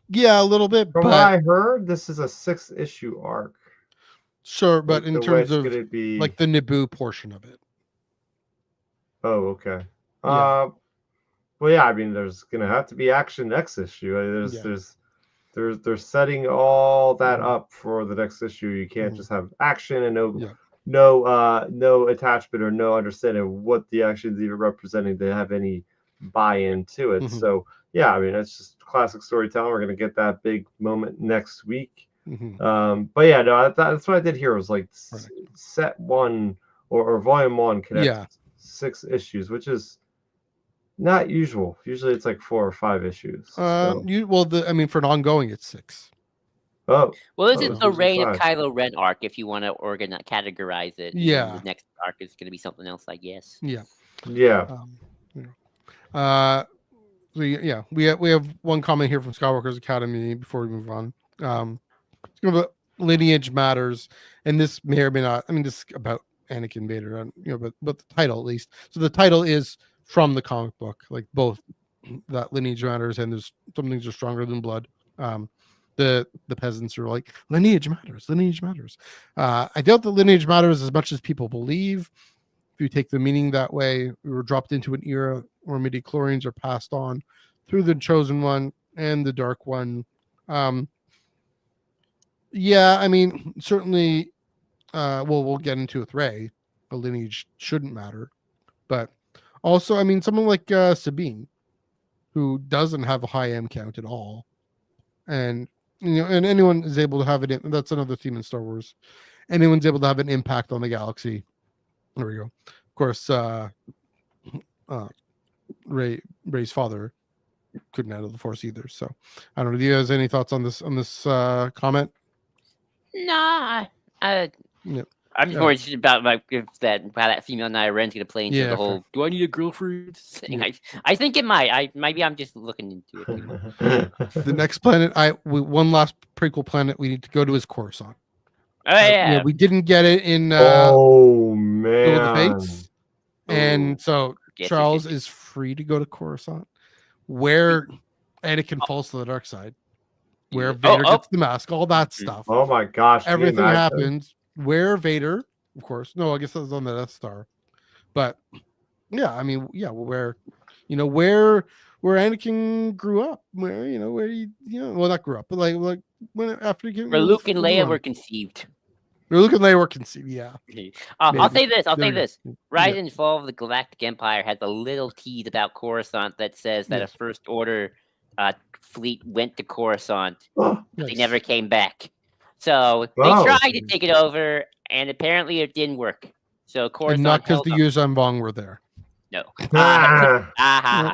Yeah, a little bit. From but what I heard, this is a 6-issue arc. Sure, but in terms of be... like the Naboo portion of it. Oh, okay. Yeah. Well, yeah. I mean, there's gonna have to be action next issue. They're setting all that up for the next issue. You can't just have action and no attachment or no understanding of what the action is even representing to have any buy-in to it. So yeah, I mean, it's just classic storytelling. We're gonna get that big moment next week. But yeah, no, that's what I did here was like set 1 or volume 1 connect 6 issues, which is not usual. Usually it's like 4 or 5 issues. I mean, for an ongoing, it's 6. Oh, well, this is the usually Reign of 5. Kylo Ren arc. If you want to categorize it, Yeah. The next arc is going to be something else, I guess. Yeah. So yeah, we have one comment here from Skywalker's Academy before we move on. It's about lineage matters, and this may or may not. I mean, this is about Anakin Vader, but the title at least. So the title is from the comic book, like both that lineage matters, and there's some things are stronger than blood. the peasants are like, lineage matters, lineage matters. I doubt that lineage matters as much as people believe. If you take the meaning that way, we were dropped into an era where midi-chlorians are passed on through the Chosen One and the Dark One. Yeah, I mean, certainly, we'll get into with Rey. A lineage shouldn't matter, but also, I mean, someone like Sabine, who doesn't have a high M count at all, and and anyone is able to have it. That's another theme in Star Wars. Anyone's able to have an impact on the galaxy. There we go. Of course, Rey's father couldn't handle the Force either. So, I don't know. Do you guys have any thoughts on this comment? Nah, Yep. I'm just more interested about how that female Kylo Ren's gonna play into the whole. Do I need a girlfriend thing? Yeah. I think it might. Maybe I'm just looking into it. The next planet, one last prequel planet we need to go to is Coruscant. Oh yeah. We didn't get it in oh Duel of the man. Fates, and so Charles is free to go to Coruscant, where Anakin falls to the dark side, where Vader gets the mask, all that stuff. Oh my gosh. can you Everything imagine? happens where Vader, of course. No, I guess that was on the Death Star, but yeah, I mean, yeah, where Anakin grew up, where he well, not grew up, but like when after he where Luke and Leia were conceived. Luke and Leia were conceived, yeah. I'll say this. Yeah. Rise and Fall of the Galactic Empire has a little tease about Coruscant that says that a First Order fleet went to Coruscant, but they never came back. So they tried to take it over, and apparently it didn't work. So Coruscant, and not because the Yuuzhan Vong were there. No.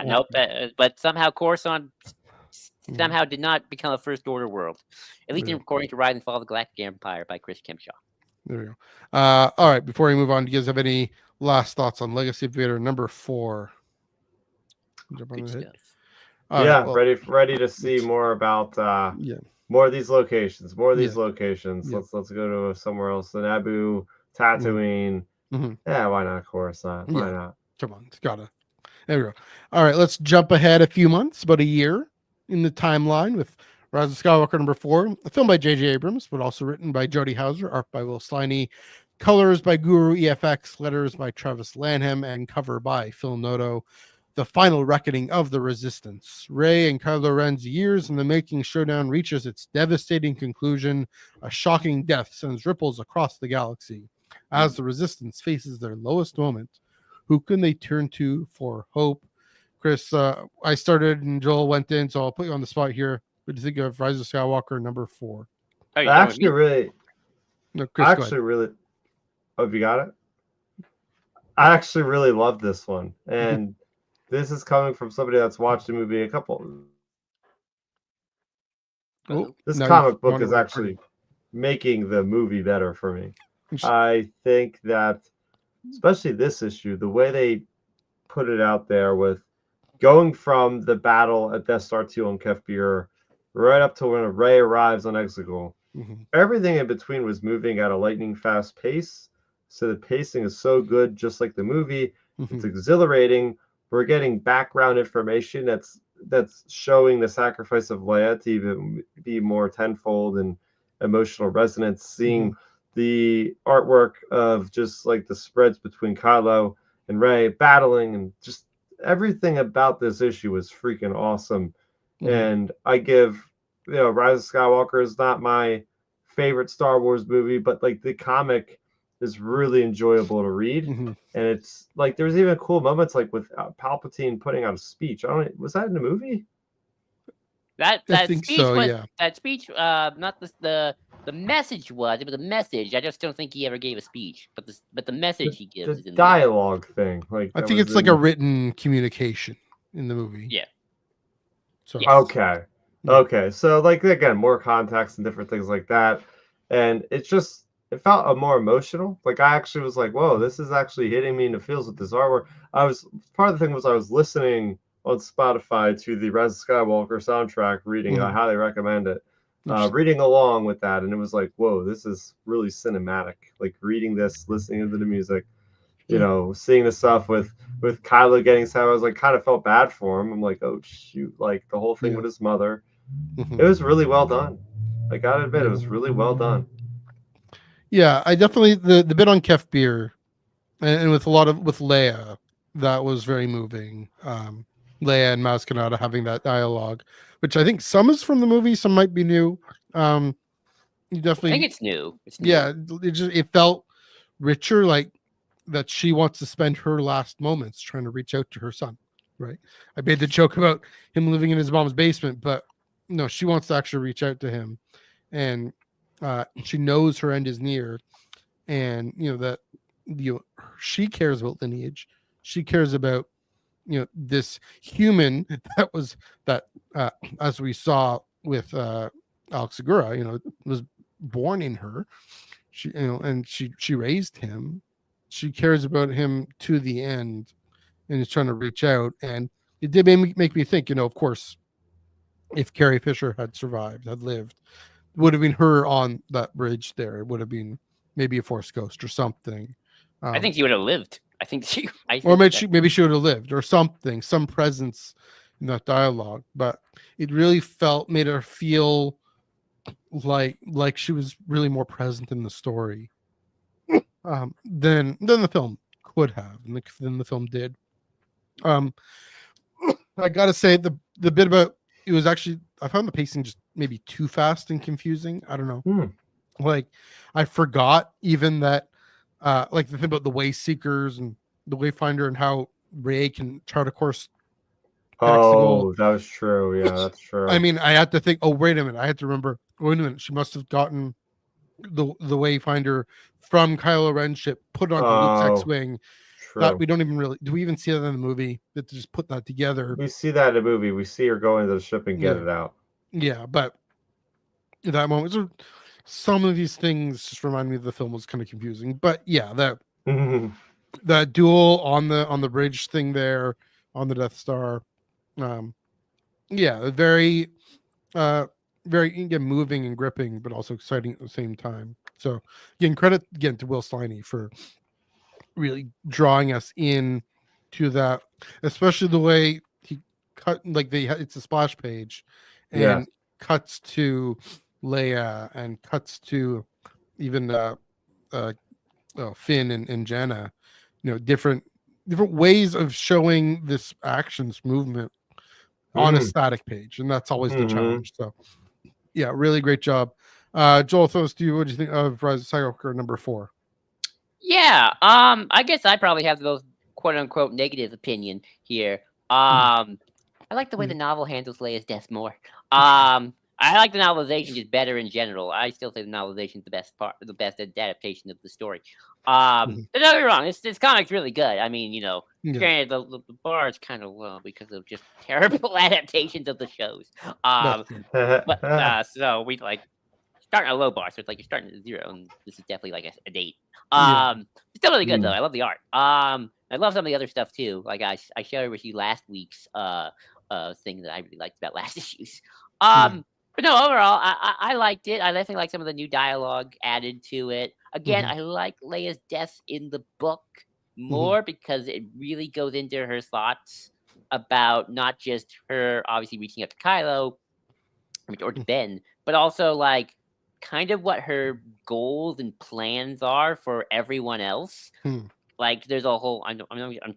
Nope. But somehow Coruscant somehow did not become a First Order world, at least according to Rise and Fall of the Galactic Empire by Chris Kempshaw. There we go. All right. Before we move on, do you guys have any last thoughts on Legacy of Vader number 4? Ready to see more about more of these locations. Let's go to somewhere else. The Naboo, Tatooine. Yeah, why not Coruscant? Why not? Come on, it's gotta. There we go. All right, let's jump ahead a few months, about a year in the timeline with Rise of Skywalker number 4, a film by J.J. Abrams, but also written by Jody Houser, art by Will Sliney, colors by Guru EFX, letters by Travis Lanham, and cover by Phil Noto. The final reckoning of the Resistance. Rey and Kylo Ren's years in the making showdown reaches its devastating conclusion. A shocking death sends ripples across the galaxy. As the Resistance faces their lowest moment, who can they turn to for hope? Chris, I started and Joel went in, so I'll put you on the spot here. What do you think of Rise of Skywalker number 4? Oh, have you got it? I actually really love this one, and this is coming from somebody that's watched the movie a couple. This comic book is actually making the movie better for me. I think that, especially this issue, the way they put it out there with going from the battle at Death Star 2 on Kef Bir right up to when Rey arrives on Exegol. Everything in between was moving at a lightning fast pace. So the pacing is so good, just like the movie. It's exhilarating. We're getting background information that's showing the sacrifice of Leia to even be more tenfold and emotional resonance. Seeing the artwork of just like the spreads between Kylo and Rey battling, and just everything about this issue was freaking awesome. And I give, Rise of Skywalker is not my favorite Star Wars movie, but like the comic is really enjoyable to read. And it's like there's even cool moments like with Palpatine putting out a speech. Was that in the movie? That speech not the message was. It was a message. I just don't think he ever gave a speech. But the message he gives is in dialogue thing. Like I think it's like a written communication in the movie. Yeah. So okay. So like again, more context and different things like that, and it felt more emotional. Like I actually was like, whoa, this is actually hitting me in the feels with this artwork. Part of the thing was I was listening on Spotify to the Rise of Skywalker soundtrack, reading. I highly recommend it. Reading along with that, and it was like, whoa, this is really cinematic. Like reading this, listening to the music, seeing the stuff with Kylo getting sad. I was like, kind of felt bad for him. I'm like, oh shoot, like the whole thing with his mother. It was really well done. I gotta admit, it was really well done. Yeah, I definitely the bit on Kef Bir and with with Leia, that was very moving. Leia and Maz Kanata having that dialogue, which I think some is from the movie, some might be new. You I definitely, think it's new. It's new. yeah, it felt richer, like that she wants to spend her last moments trying to reach out to her son. Right. I made the joke about him living in his mom's basement, but no, she wants to actually reach out to him, and she knows her end is near, and that she cares about lineage. She cares about this human that as we saw with Alex Segura, was born in her. She and she raised him. She cares about him to the end, and is trying to reach out. And it did make me think, of course, if Carrie Fisher had lived, it would have been her on that bridge there. It would have been maybe a Force Ghost or something. I think she would have lived. I think she. Or maybe she would have lived or something, some presence in that dialogue. But it really made her feel like she was really more present in the story than the film could have, and than the film did. I gotta say the bit about it was actually, I found the pacing just maybe too fast and confusing. I don't know. Like I forgot even that like the thing about the way seekers and the wayfinder and how Rey can chart a course. Oh, that was true. Yeah, that's true. I mean, I had to think, oh, wait a minute. I had to remember, wait a minute, she must have gotten the wayfinder from Kylo Ren ship, put it onto Luke's X-Wing. That we don't even really, do we even see that in the movie? That to just put that together. We see that in the movie. We see her go into the ship and get it out. Yeah, but at that moment, some of these things just remind me of the film was kind of confusing. But yeah, that duel on the bridge thing there on the Death Star, yeah, very again, moving and gripping, but also exciting at the same time. So again, credit again to Will Sliney for really drawing us in to that, especially the way he cut, like it's a splash page and cuts to Leia and cuts to even Finn and Jenna, different ways of showing this actions movement on a static page, and that's always the challenge. So yeah, really great job. Joel, throws to you. What do you think of Rise of Skywalker number 4? Yeah, I guess I probably have the most quote unquote negative opinion here. I like the way the novel handles Leia's death more. I like the novelization just better in general. I still say the novelization is the best adaptation of the story. Don't get me wrong, this comic's really good. I mean, granted the bar is kind of low because of just terrible adaptations of the shows. So we starting at a low bar, so it's like you're starting at 0, and this is definitely like an 8. It's still really good though. I love the art. I love some of the other stuff too. Like I shared with you last week's thing that I really liked about last issues. But no, overall, I liked it. I definitely like some of the new dialogue added to it. Again, I like Leia's death in the book more because it really goes into her thoughts about not just her obviously reaching out to Kylo or to Ben, but also like kind of what her goals and plans are for everyone else. Like there's a whole, I'm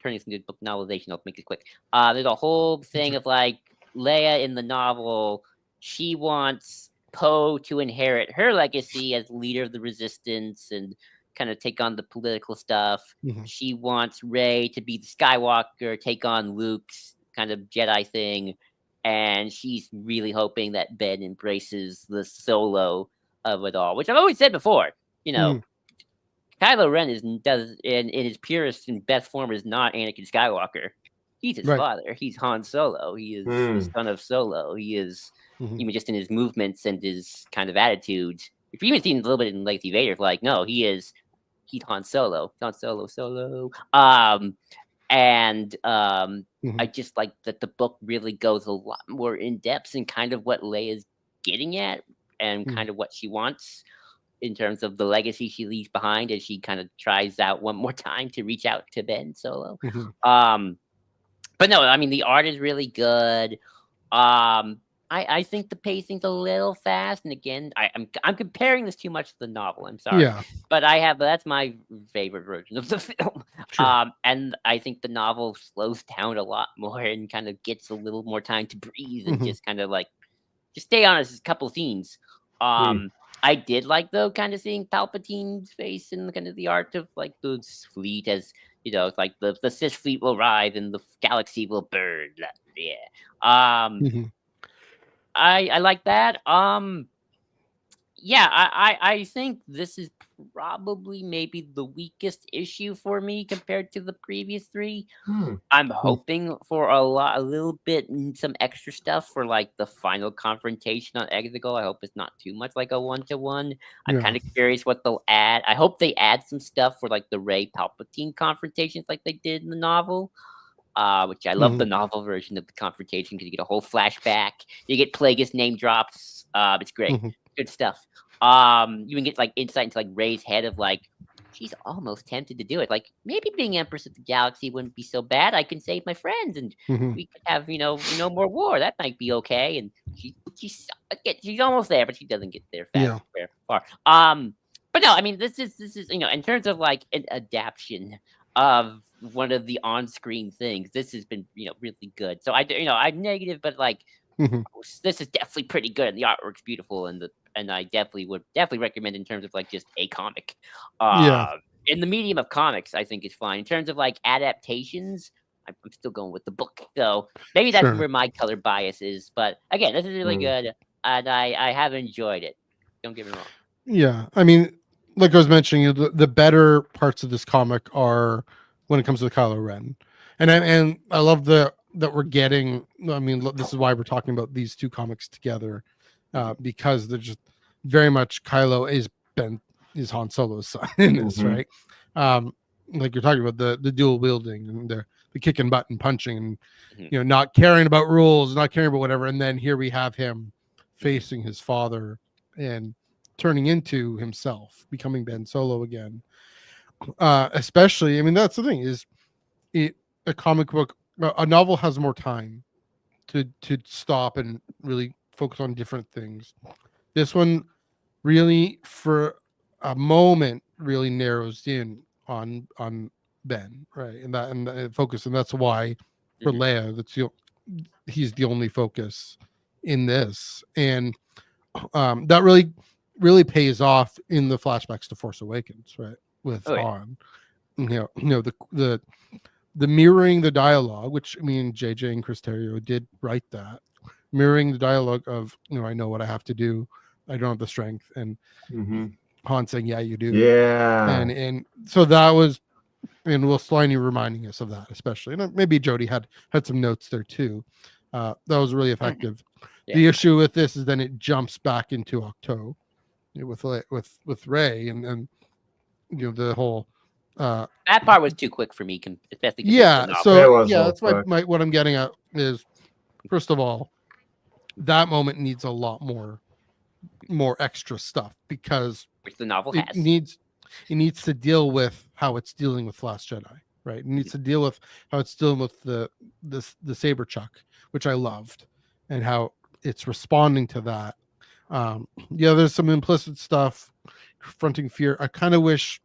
turning this into a book novelization. I'll make it quick. There's a whole thing of like Leia in the novel. She wants Poe to inherit her legacy as leader of the Resistance and kind of take on the political stuff. She wants Rey to be the Skywalker, take on Luke's kind of Jedi thing. And she's really hoping that Ben embraces the Solo of it all, which I've always said before. Kylo Ren in his purest and best form is not Anakin Skywalker. He's his father. He's Han Solo. He is the son of Solo. He is even just in his movements and his kind of attitude. If you even seen a little bit in Legacy Vader, like no, he's Han Solo. Han Solo. I just like that the book really goes a lot more in depth and kind of what Leia's getting at and kind of what she wants in terms of the legacy she leaves behind as she kind of tries out one more time to reach out to Ben Solo. But no, I mean the art is really good. I think the pacing's a little fast, and again, I'm comparing this too much to the novel. I'm sorry, Yeah, but that's my favorite version of the film. sure. And I think the novel slows down a lot more and kind of gets a little more time to breathe and Mhm. just kind of like just stay on a couple scenes. I did like though, kind of seeing Palpatine's face and kind of the art of like the fleet as it's like the Sith fleet will arrive and the galaxy will burn. Yeah. Mhm. I like that. Yeah, I think this is probably maybe the weakest issue for me compared to the previous three. Hmm. I'm hoping for a little bit some extra stuff for like the final confrontation on Exegol. I hope it's not too much like a 1-to-1. I'm Yeah. kind of curious what they'll add. I hope they add some stuff for like the Rey Palpatine confrontations like they did in the novel. Which I love the novel version of the confrontation because you get a whole flashback. You get Plagueis name drops. It's great. Mhm. Good stuff. You can get like insight into like Rey's head of like she's almost tempted to do it. Like maybe being Empress of the Galaxy wouldn't be so bad. I can save my friends and Mhm. we could have no more war. That might be okay. And she's almost there, but she doesn't get there fast. Yeah. Far. But no, I mean this is in terms of like an adaptation of one of the on-screen things. This has been really good. So I'm negative, but like Mhm. this is definitely pretty good, and the artwork's beautiful, and I would definitely recommend in terms of like just a comic. Yeah. In the medium of comics, I think it's fine. In terms of like adaptations, I'm still going with the book, so maybe that's Sure. where my color bias is. But again, this is really good, and I have enjoyed it. Don't get me wrong. Yeah. I mean, like I was mentioning, the better parts of this comic are when it comes to the Kylo Ren, and I love that we're getting. I mean, this is why we're talking about these two comics together, because they're just very much Kylo is Han Solo's son in this, right? Like you're talking about the dual wielding and the kicking button punching and not caring about rules, not caring about whatever, and then here we have him facing his father and turning into himself, becoming Ben Solo again. Especially, I mean, that's the thing is, a comic book, a novel has more time to stop and really focus on different things. This one really, for a moment, really narrows in on Ben, right? And that focus, and that's why for Leia, he's the only focus in this, and that really pays off in the flashbacks to Force Awakens, right? With Han, the mirroring the dialogue, which I mean, JJ and Chris Terrio did write that, mirroring the dialogue of I know what I have to do, I don't have the strength, and Han saying, "Yeah, you do." Yeah, and so that was, and Will Sliney reminding us of that, especially, and maybe Jody had some notes there too. That was really effective. The issue with this is then it jumps back into Octo with Rey and the whole that part was too quick for me, especially yeah. to the So yeah, that's what I'm getting at is, first of all, that moment needs a lot more extra stuff because which the novel it has. needs to deal with how it's dealing with Last Jedi, right? It needs to deal with how it's dealing with the saber chuck, which I loved, and how it's responding to that. There's some implicit stuff, confronting fear. I kind of wish,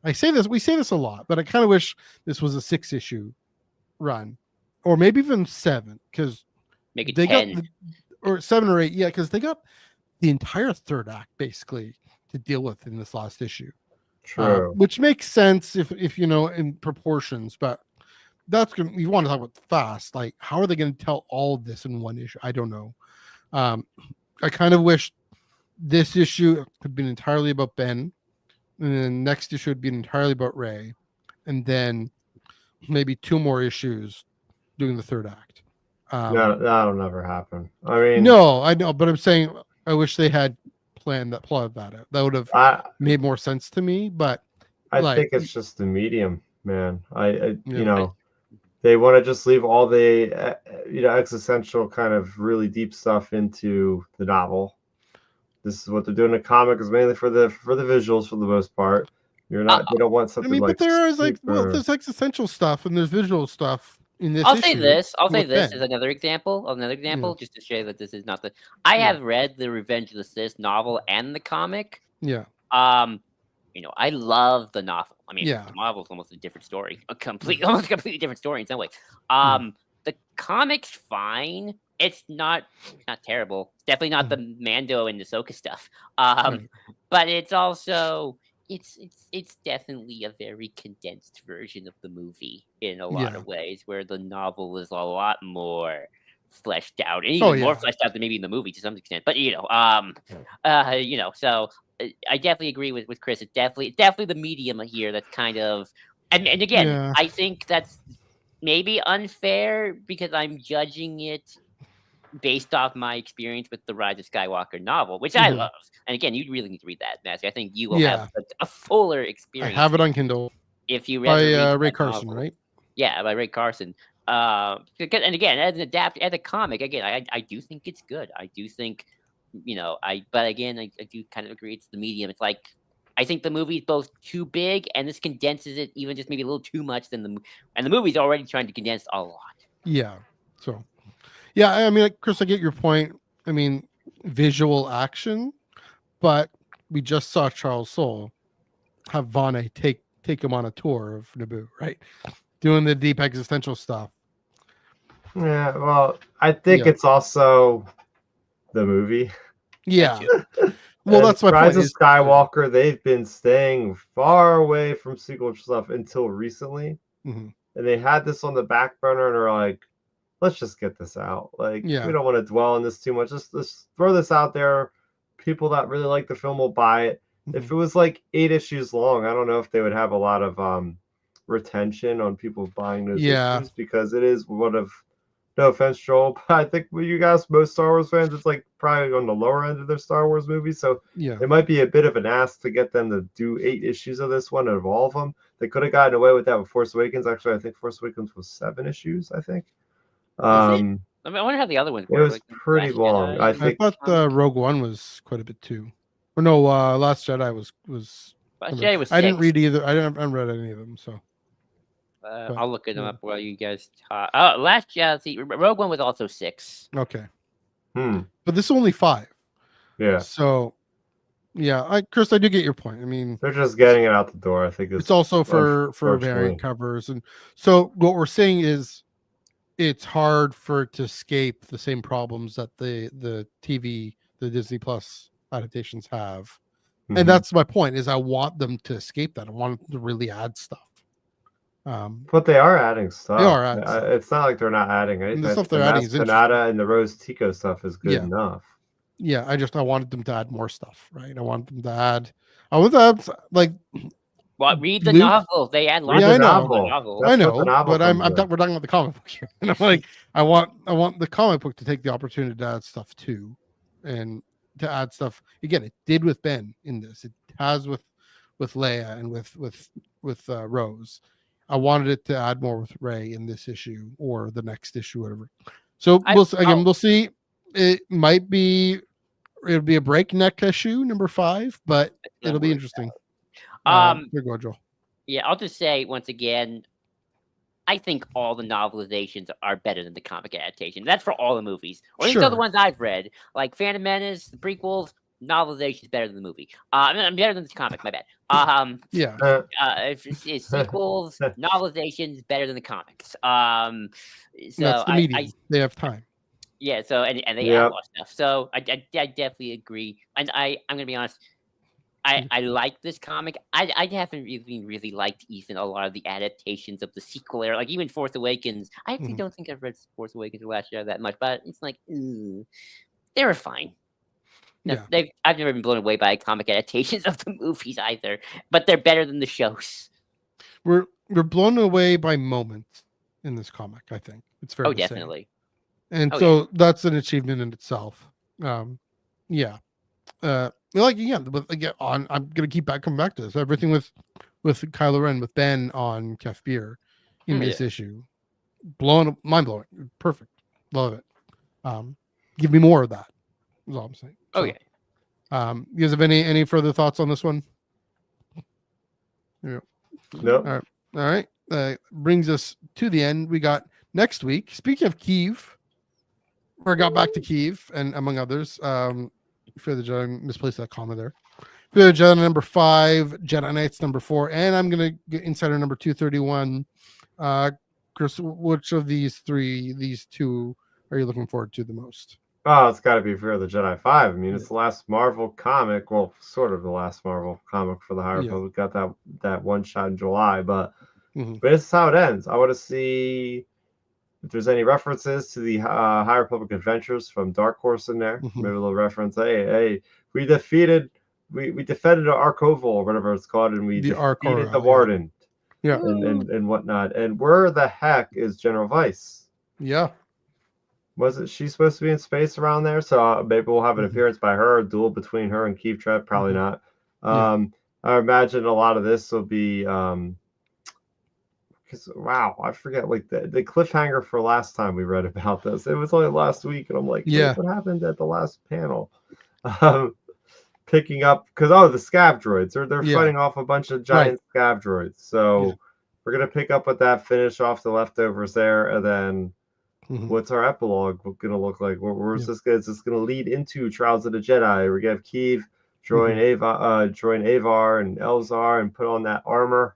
we say this a lot, but I kind of wish this was a 6-issue run, or maybe even 7, because make it they 10. or 7 or 8, because they got the entire third act basically to deal with in this last issue. True. Which makes sense if in proportions, but that's gonna, you want to talk about fast, like how are they going to tell all of this in one issue? I don't know. I kind of wish this issue could be entirely about Ben, and then next issue would be entirely about Rey, and then maybe 2 more issues doing the third act. No, that'll never happen. I mean, no, I know, but I'm saying I wish they had plotted that out. That would have made more sense to me. But I think it's just the medium, man. They want to just leave all the existential kind of really deep stuff into the novel. This is what they're doing in the comic, is mainly for the visuals for the most part. They don't want something but there is there's existential stuff and there's visual stuff in this I'll say issue this. I'll say with this Ben. as another example. Just to show that this is not the. I Yeah. have read the Revenge of the Sith novel and the comic. Yeah. I love the novel. I mean, Yeah. the novel's almost a different story, almost a completely different story in some ways. The comic's fine. It's not terrible. It's definitely not the Mando and Ahsoka stuff. Right. But it's also it's definitely a very condensed version of the movie in a lot of ways, where the novel is a lot more fleshed out, and even more fleshed out than maybe in the movie to some extent. But so I definitely agree with Chris. It's definitely the medium here that's kind of, and again, I think that's maybe unfair because I'm judging it based off my experience with the Rise of Skywalker novel, which I love. And again, you really need to read that, Matthew. I think you will have a fuller experience. I have it on Kindle. If you by Ray Carson, novel. right? Yeah, by Ray Carson. And again, as a comic, again, I do think it's good. I do think, but again, I do kind of agree it's the medium. It's like, I think the movie is both too big, and this condenses it even just maybe a little too much and the movie's already trying to condense a lot. Yeah. So, yeah, I mean, Chris, I get your point. I mean, visual action, but we just saw Charles Soule have Vane take him on a tour of Naboo, right? Doing the deep existential stuff. Yeah, well, I think it's also the movie. Yeah. Well, that's my Rise point. of Skywalker, they've been staying far away from sequel stuff until recently. And they had this on the back burner and are like, let's just get this out. Like, we don't want to dwell on this too much. Just throw this out there. People that really like the film will buy it. If it was like 8 issues long, I don't know if they would have a lot of retention on people buying those issues, because it is one of, no offense, Joel, but I think with you guys, most Star Wars fans, it's like probably on the lower end of their Star Wars movies. So it might be a bit of an ask to get them to do 8 issues of this one and of all of them. They could have gotten away with that with Force Awakens. Actually, I think Force Awakens was 7 issues, I think. I wonder how the other ones were. It was like pretty long. I thought Rogue One was quite a bit too. Or no, Last Jedi was. Last Jedi was 6. I didn't read either. I haven't read any of them, so. I'll look them up while you guys talk. Last Jedi, see, Rogue One was also 6. Okay. But this is only 5. Yeah. So, yeah, Chris, I do get your point. I mean, they're just getting it out the door. I think it's also for variant covers, and so what we're saying is, it's hard for it to escape the same problems that the Disney Plus adaptations have. And that's my point, is I want them to escape that. I want them to really add stuff. But they are adding stuff. They are adding stuff. It's not like they're not adding anything. The stuff they're adding is Sonata and the Rose Tico stuff is good enough. Yeah, I wanted them to add more stuff, right? I want them to add. I want to add, like. Well, read the novel. They add lots of novel. I know, but we're talking about the comic book here, and I'm like, I want the comic book to take the opportunity to add stuff too, and to add stuff again. It did with Ben in this. It has with Leia and with Rose. I wanted it to add more with Rey in this issue or the next issue, whatever. So we'll see. It'll be a breakneck issue, number 5, but it'll be interesting. Here go, Joel. Yeah, I'll just say once again, I think all the novelizations are better than the comic adaptation. That's for all the movies, or at least all the ones I've read, like Phantom Menace, the prequels. Novelization is better than the movie. I'm better than the comic. My bad. Sequels, novelizations better than the comics. So that's the medium. They have time. Yeah. So and they add a lot of stuff. So I definitely agree. And I'm gonna be honest. I like this comic. I haven't really liked even a lot of the adaptations of the sequel era, like even Force Awakens. I actually don't think I've read Force Awakens or Last Jedi that much, but it's like they were fine. No, I've never been blown away by comic adaptations of the movies either, but they're better than the shows. We're blown away by moments in this comic. I think it's fair. Definitely. And that's an achievement in itself. I'm gonna keep coming back to this. Everything with Kylo Ren, with Ben on Kef Bir in this issue, mind blowing, perfect, love it. Give me more of that. Is all I'm saying. You guys have any further thoughts on this one? No. All right. Brings us to the end. We got next week, speaking of Kiev, or got back to Kiev, and among others, for the Jedi, misplaced that comma there. For the Jedi number 5, Jedi Knights number 4, and I'm gonna get Insider number 231. Chris, which of these two, are you looking forward to the most? Oh, it's got to be Fear of the Jedi 5. I mean, it's the last Marvel comic. Well, sort of the last Marvel comic for the High Republic. Got that one shot in July, but this is how it ends. I want to see if there's any references to the High Republic adventures from Dark Horse in there. Maybe a little reference. Hey, we defended Arkoval or whatever it's called, and we defeated the Warden. Yeah. And whatnot. And where the heck is General Vice? Yeah. Wasn't she supposed to be in space around there? So maybe we'll have an appearance by her, a duel between her and Keith Trev. Probably not. I imagine a lot of this will be because I forget like the cliffhanger for last time we read about this. It was only last week, and I'm like, what happened at the last panel? Picking up because the scav droids they're fighting off a bunch of giant scav droids. So we're gonna pick up with that, finish off the leftovers there, and then. What's our epilogue going to look like? Where's this? Is this going to lead into Trials of the Jedi? We're going to have Keeve join Avar and Elzar and put on that armor.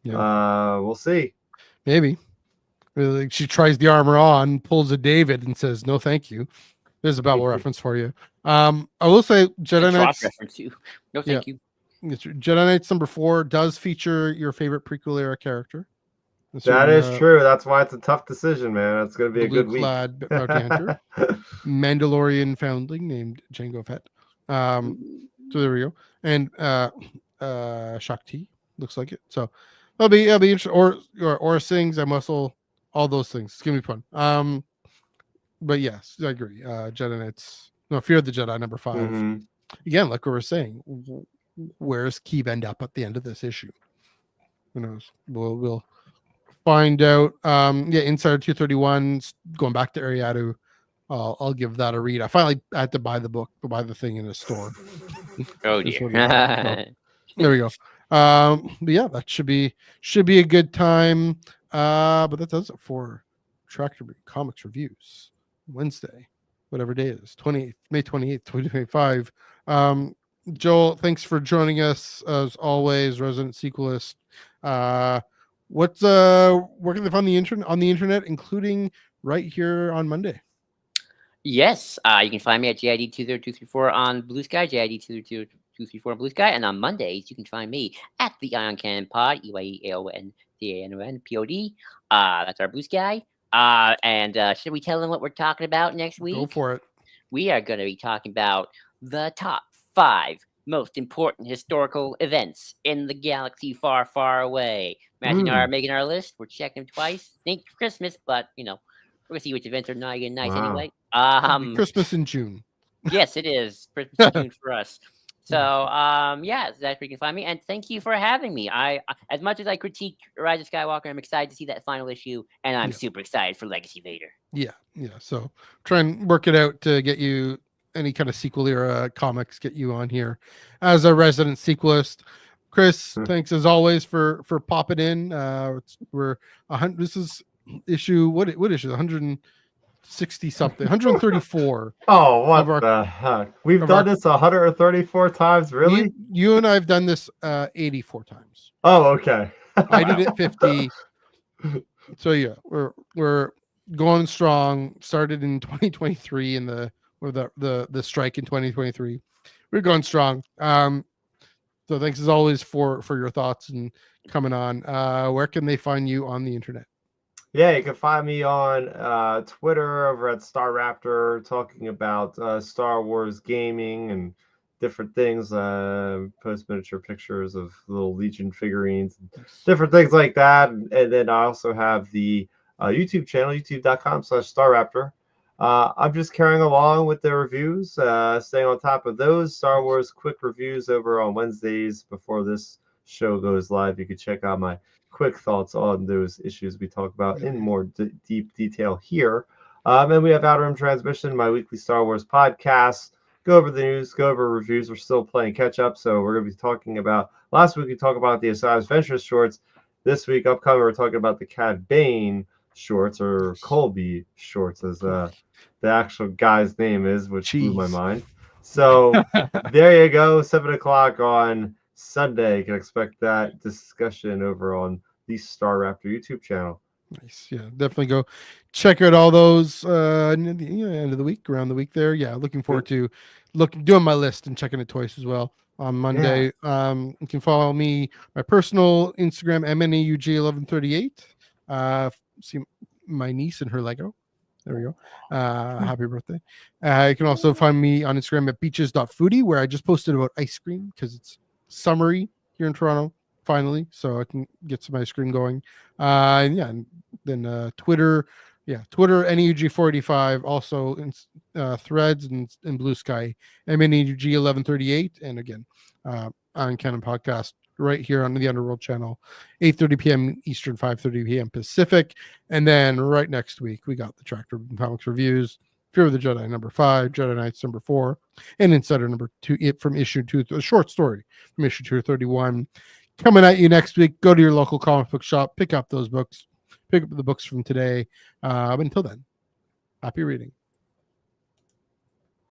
We'll see. Maybe. She tries the armor on, pulls a David, and says, "No, thank you." There's a Babel reference for you. I will say, Jedi Knights. Reference you. No, thank you. Jedi Knights number 4 does feature your favorite prequel era character. That is true. That's why it's a tough decision, man. It's going to be a good week. Mandalorian foundling named Jango Fett. So there we go. And Shakti looks like it. So it'll be interesting. Or Sings, Muscle, all those things. It's gonna be fun. But yes, I agree. Jedi Knights. No, Fear of the Jedi number 5. Again, like we were saying, where's Keeve end up at the end of this issue? Who knows? We'll find out. Insider 231, going back to Ariadu. I'll give that a read. I finally had to buy the thing in a store. Oh dear. There we go. But yeah, that should be a good time. But that does it for Tractor Beat Comics Reviews Wednesday, whatever day it is, May 28th, 2025. Joel, thanks for joining us as always, resident sequelist. Where can they find on the internet, including right here on Monday? Yes, you can find me at JID20234 on Blue Sky, JID20234 on Blue Sky, and on Mondays you can find me at the Ion Cannon Pod, EYEAONCANONPOD. That's our Blue Sky. And should we tell them what we're talking about next week? Go for it. We are going to be talking about the top 5 most important historical events in the galaxy far, far away. Imagine making our list. We're checking twice. Think Christmas, but we're gonna see which events are nice anyway. Christmas in June. Yes, it is Christmas in June for us. So that's where you can find me. And thank you for having me. I as much as I critique Rise of Skywalker, I'm excited to see that final issue, and I'm super excited for Legacy Vader. Yeah. So try and work it out to get you any kind of sequel era comics, get you on here as a resident sequelist. Chris, thanks as always for popping in. This is issue what issue 160 something 134. Oh, what the heck, we've done this 134 times. Really? You and I have done this 84 times. Oh, okay. I did it 50. So yeah, we're going strong. Started in 2023 in the strike in 2023. We're going strong. So thanks as always for your thoughts and coming on. Where can they find you on the internet? Yeah, you can find me on Twitter over at Star Raptor, talking about Star Wars gaming and different things. Post miniature pictures of little Legion figurines, different things like that. And then I also have the YouTube channel, youtube.com/Star Raptor. I'm just carrying along with the reviews, staying on top of those Star Wars quick reviews over on Wednesdays before this show goes live. You can check out my quick thoughts on those issues we talk about in more deep detail here. And we have Outer Rim Transmission, my weekly Star Wars podcast. Go over the news, go over reviews. We're still playing catch up, so we're going to be talking about. Last week we talked about the Osiris Ventures shorts. This week upcoming, we're talking about the Cad Bane Shorts, or Colby Shorts, as the actual guy's name is, which blew my Jeez. mind. So there you go, 7 o'clock on Sunday. You can expect that discussion over on the Star Raptor YouTube channel. Nice. Yeah, definitely go check out all those end of the week, around the week there. Yeah, looking forward to doing my list and checking it twice as well on Monday. You can follow me, my personal Instagram, MNAUG1138. See my niece and her Lego. There we go. Happy birthday. You can also find me on Instagram at beaches.foodie, where I just posted about ice cream because it's summery here in Toronto, finally, so I can get some ice cream going. And then Twitter, Twitter, NEUG485, also in Threads and Blue Sky, MNEUG1138, and again, on Canon Podcast right here on the Underworld channel, 8:30 p.m. Eastern, 5:30 p.m. Pacific. And then right next week, we got the Tractor Comics reviews, Fear of the Jedi #5, Jedi Knights #4, and Insider #2, from issue 2, a short story from issue 231. Coming at you next week. Go to your local comic book shop, pick up those books, pick up the books from today. Until then, happy reading.